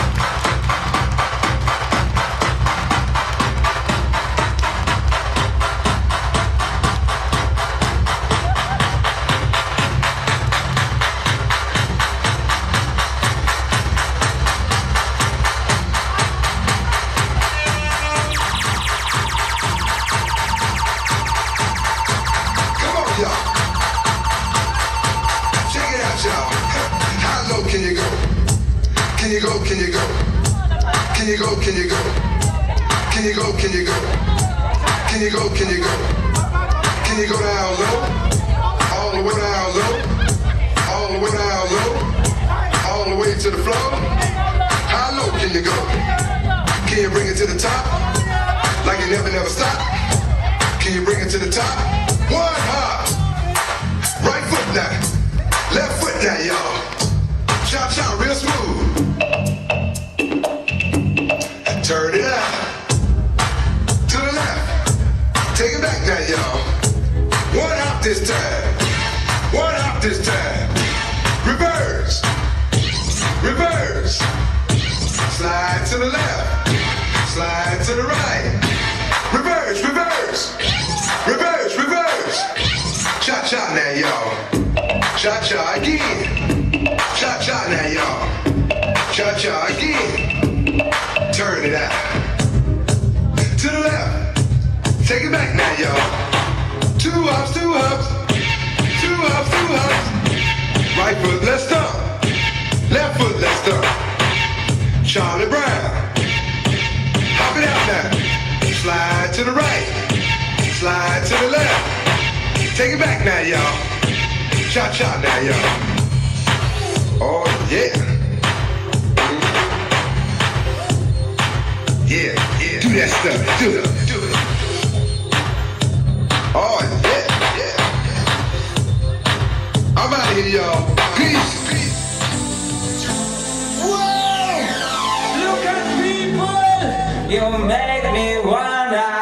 Can you go? Can you go? Can you go? Can you go? Can you go? Can you go? Can you go? Can you go? Can you go? Can you go down low? All the way down low? All the way down low? All the way to the floor? How low can you go? Can you bring it to the top? Like you never stop? Can you bring it to the top? One hop. Right foot now. Left foot now, y'all. Cha-cha, real smooth. Turn it out. To the left. Take it back now, y'all. One hop this time. One hop this time. Reverse. Reverse. Slide to the left. Slide to the right. Reverse, reverse. Reverse, reverse. Cha-cha now, y'all. Cha-cha again. Cha it back now, y'all. Two hops, two hops. Two hops, two hops. Right foot, let's stomp. Left foot, let's stomp. Charlie Brown. Hop it out now. Slide to the right. Slide to the left. Take it back now, y'all. Cha-cha now, y'all. Oh, yeah. Yeah, yeah. Do that stuff. Do it. Do it. Oh, yeah, yeah. I'm out of here, y'all. Peace. Whoa! Look at people. You make me wonder.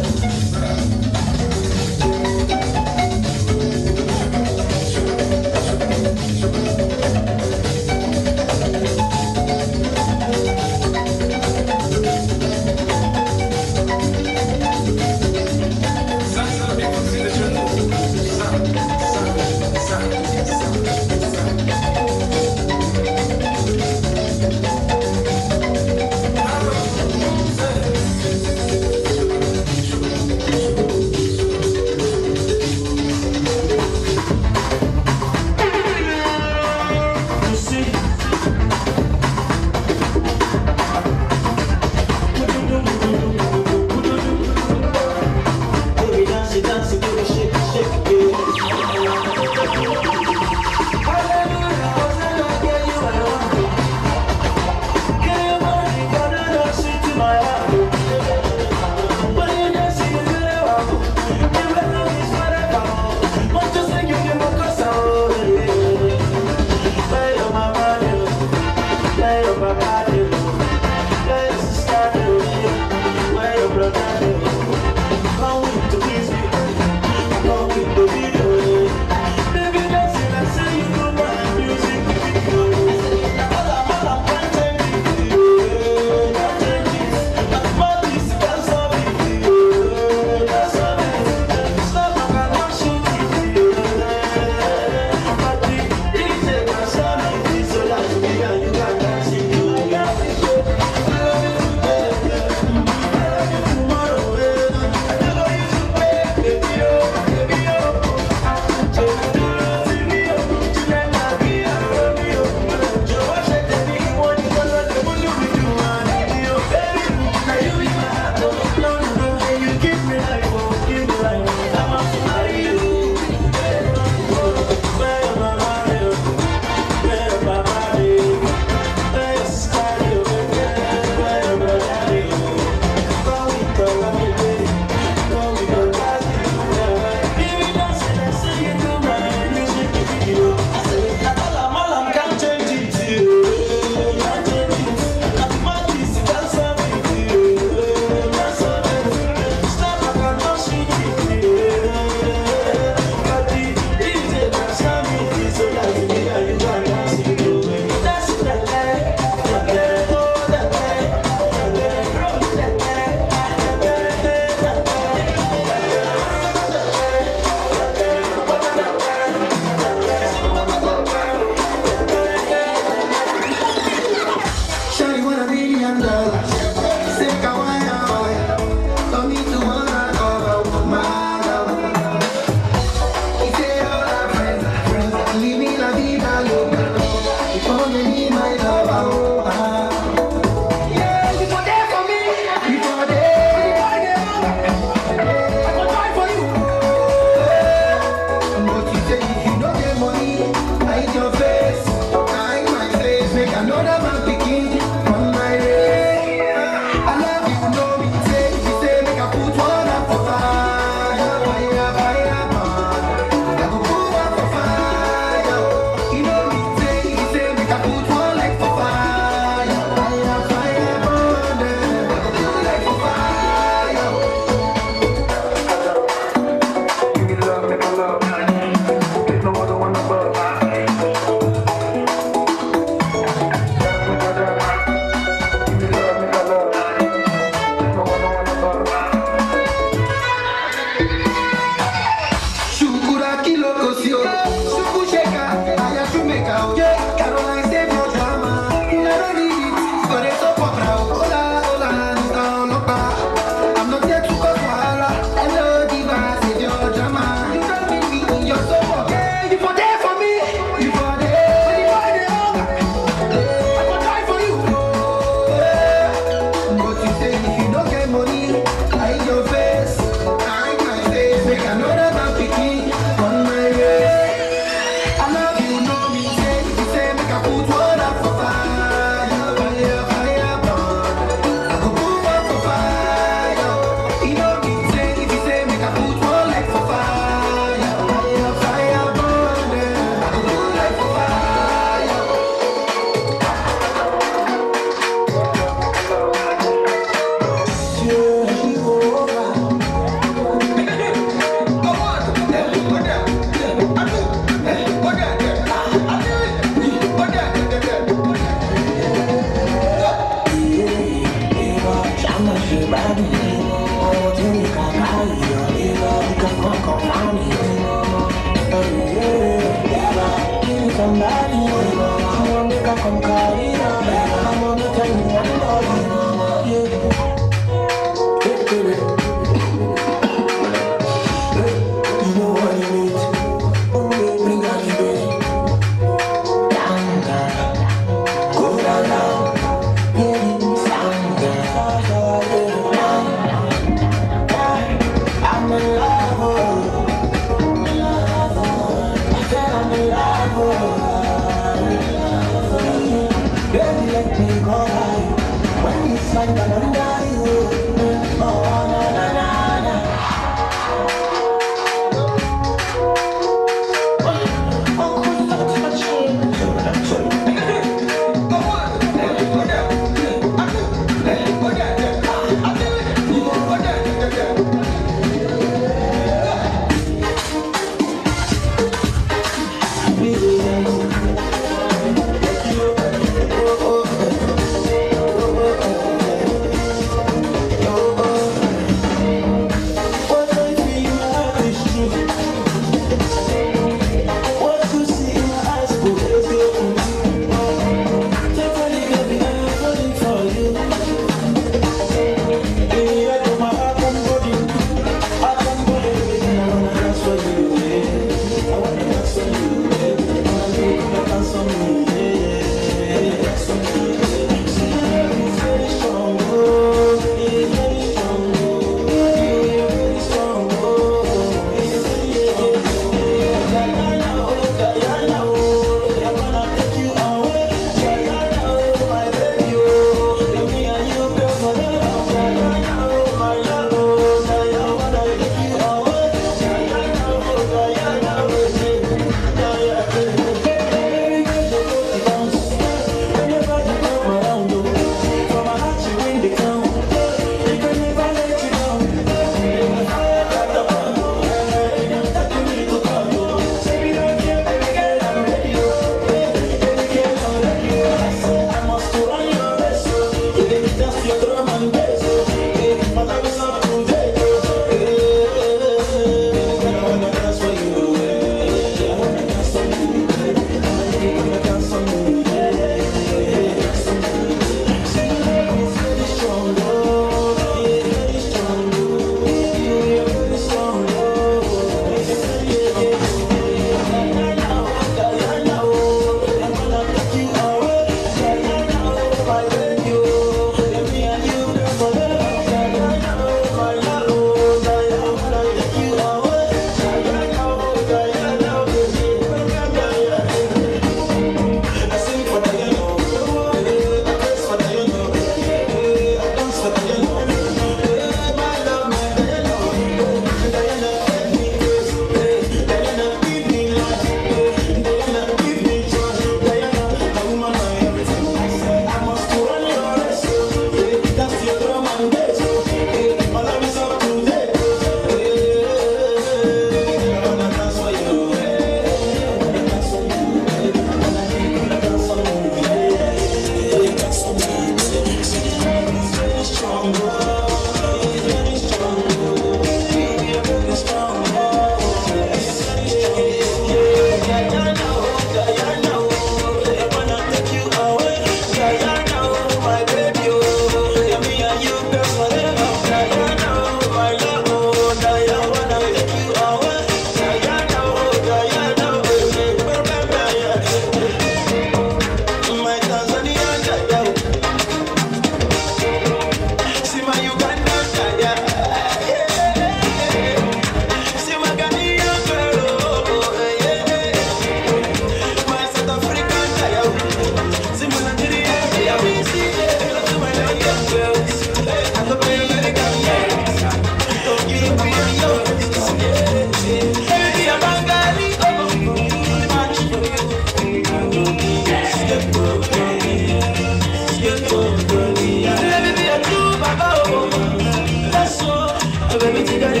baby, Tigali,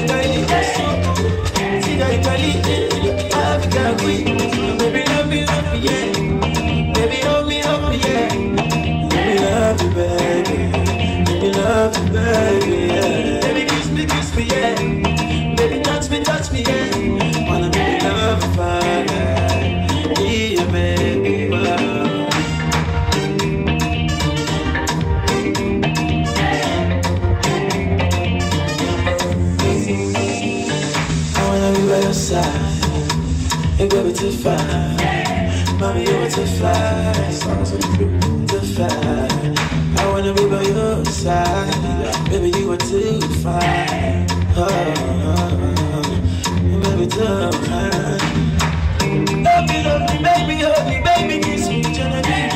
Africa queen. Baby, love me, yeah. Baby, hold me, yeah. Baby, love you, baby. Baby, love you, baby, yeah. Baby, kiss me, yeah. Baby, touch me, yeah. Wanna be loved by yeah, baby, wow. I wanna be by your side. Hey, baby, too fine. Mommy, you were too fly. Too fly. I wanna be by your side. Baby, you were too fine. Oh, baby, too fine. Love me, baby, hold me, baby, kiss me, Genevieve.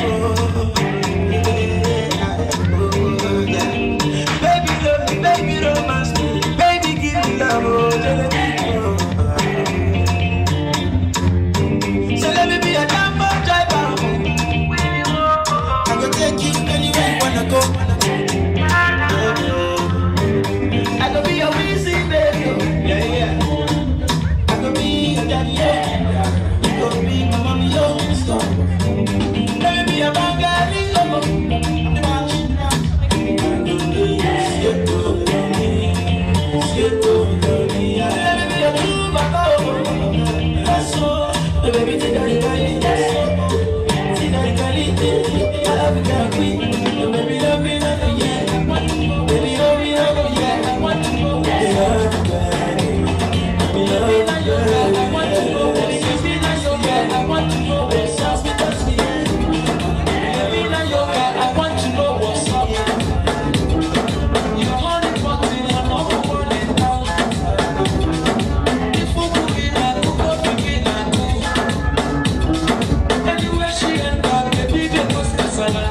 Baby, love me, baby, romance me, baby, give me love, oh, Genevieve. So let me be a Lambo driver. I go take you anywhere you wanna go. I go be your easy baby. Yeah, yeah. I go be your daddy, yeah. You go be my mommy, yo. Let me be a Bengali, oh. Let me be a true baba, oh. Baby, Tigali, I love you, girl, queen. Baby, love me, yeah. Baby, love me, yeah. I want to go. Baby, love you, baby, love you, girl. I want to go. Baby, kiss me like your girl. I want to go. Baby, touch me, yeah. Baby, like your girl. I want to know what's up. You want it, but you don't know what it down. If we go in and go begin and go. Anywhere she end up, baby, they must be salad.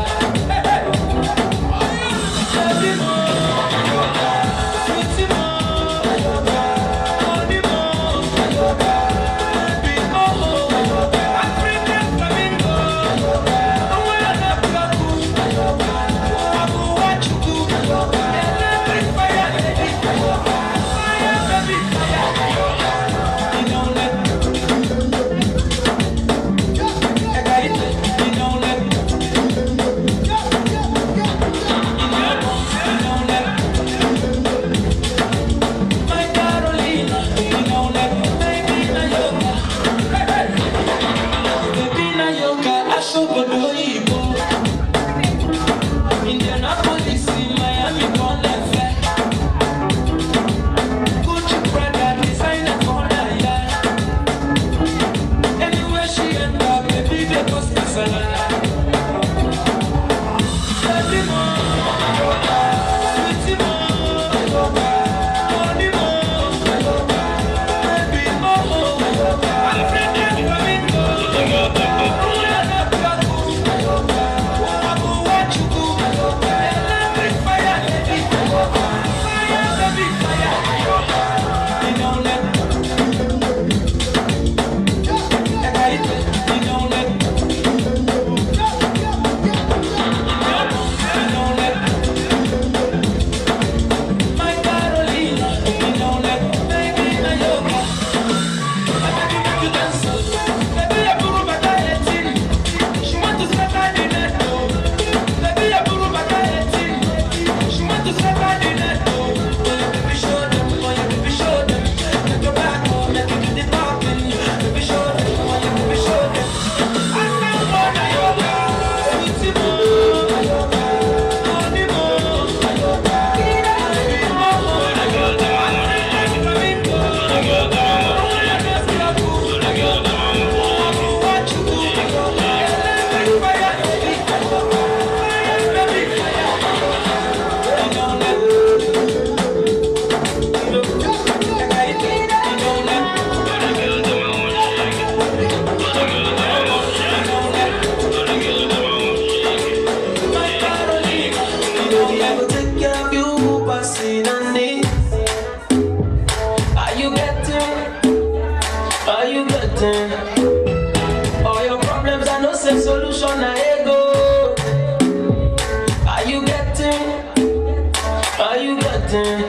All your problems are no sense solution, I ego. Are you getting? Are you getting?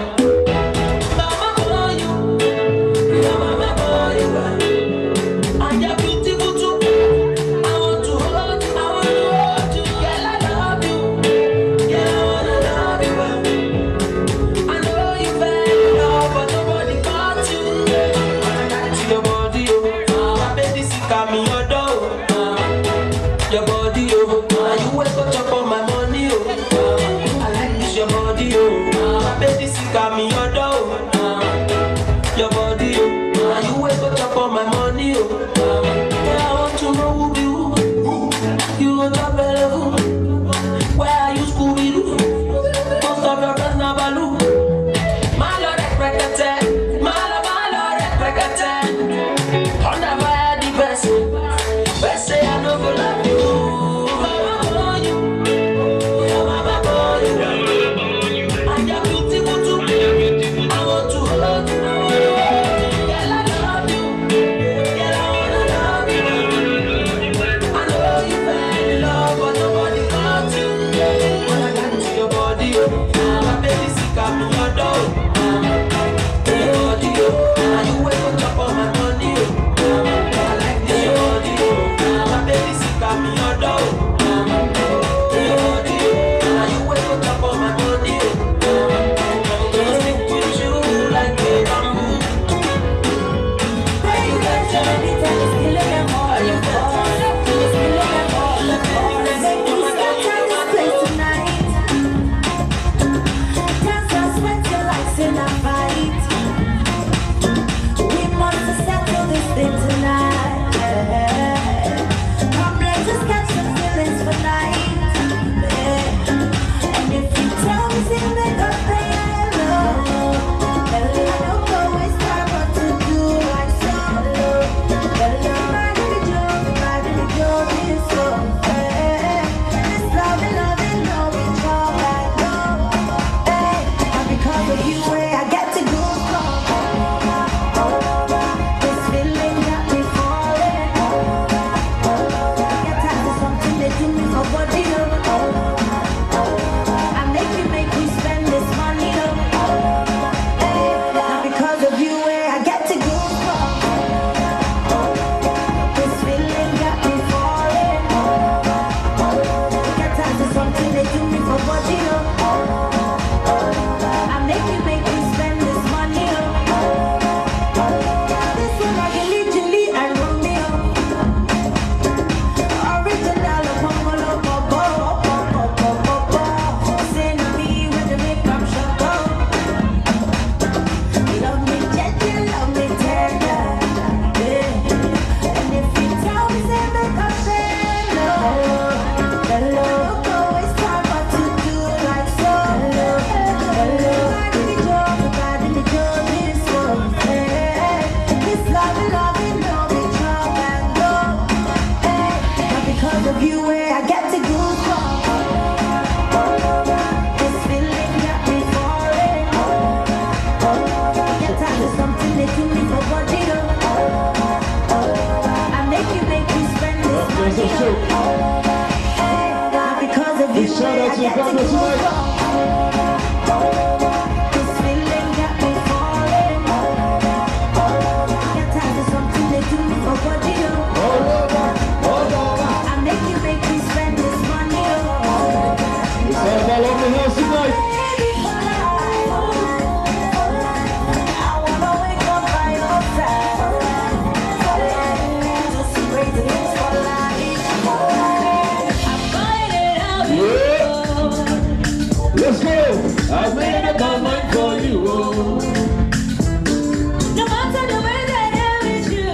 Big shout out to the governor tonight. Let's go! I made up my mind for you. No matter the way that I with you,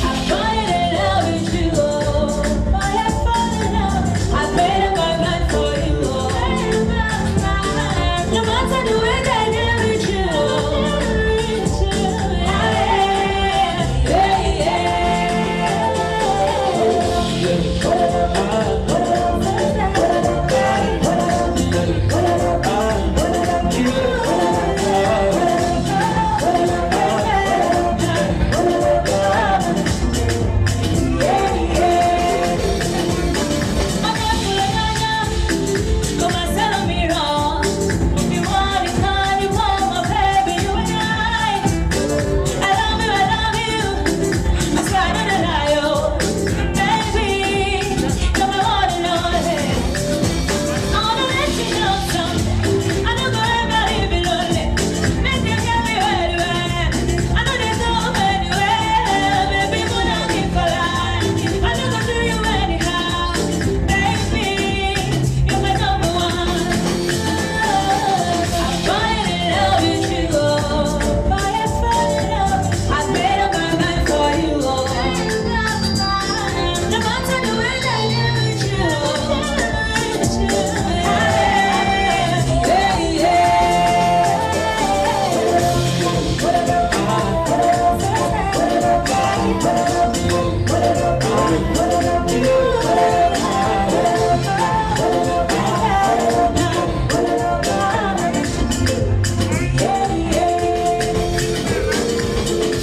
I'm falling in love with you. I have fallen in love. I made up my mind for you. No matter the way that I with you,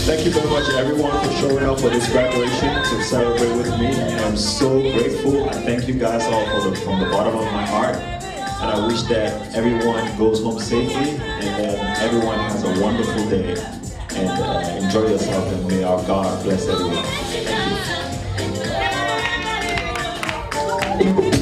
Thank you very much, everyone, for showing up for this graduation to celebrate with me. I'm so grateful. I thank you guys all from the bottom of my heart. And I wish that everyone goes home safely and that everyone has a wonderful day. And enjoy yourself, and may our God bless everyone. Thank you.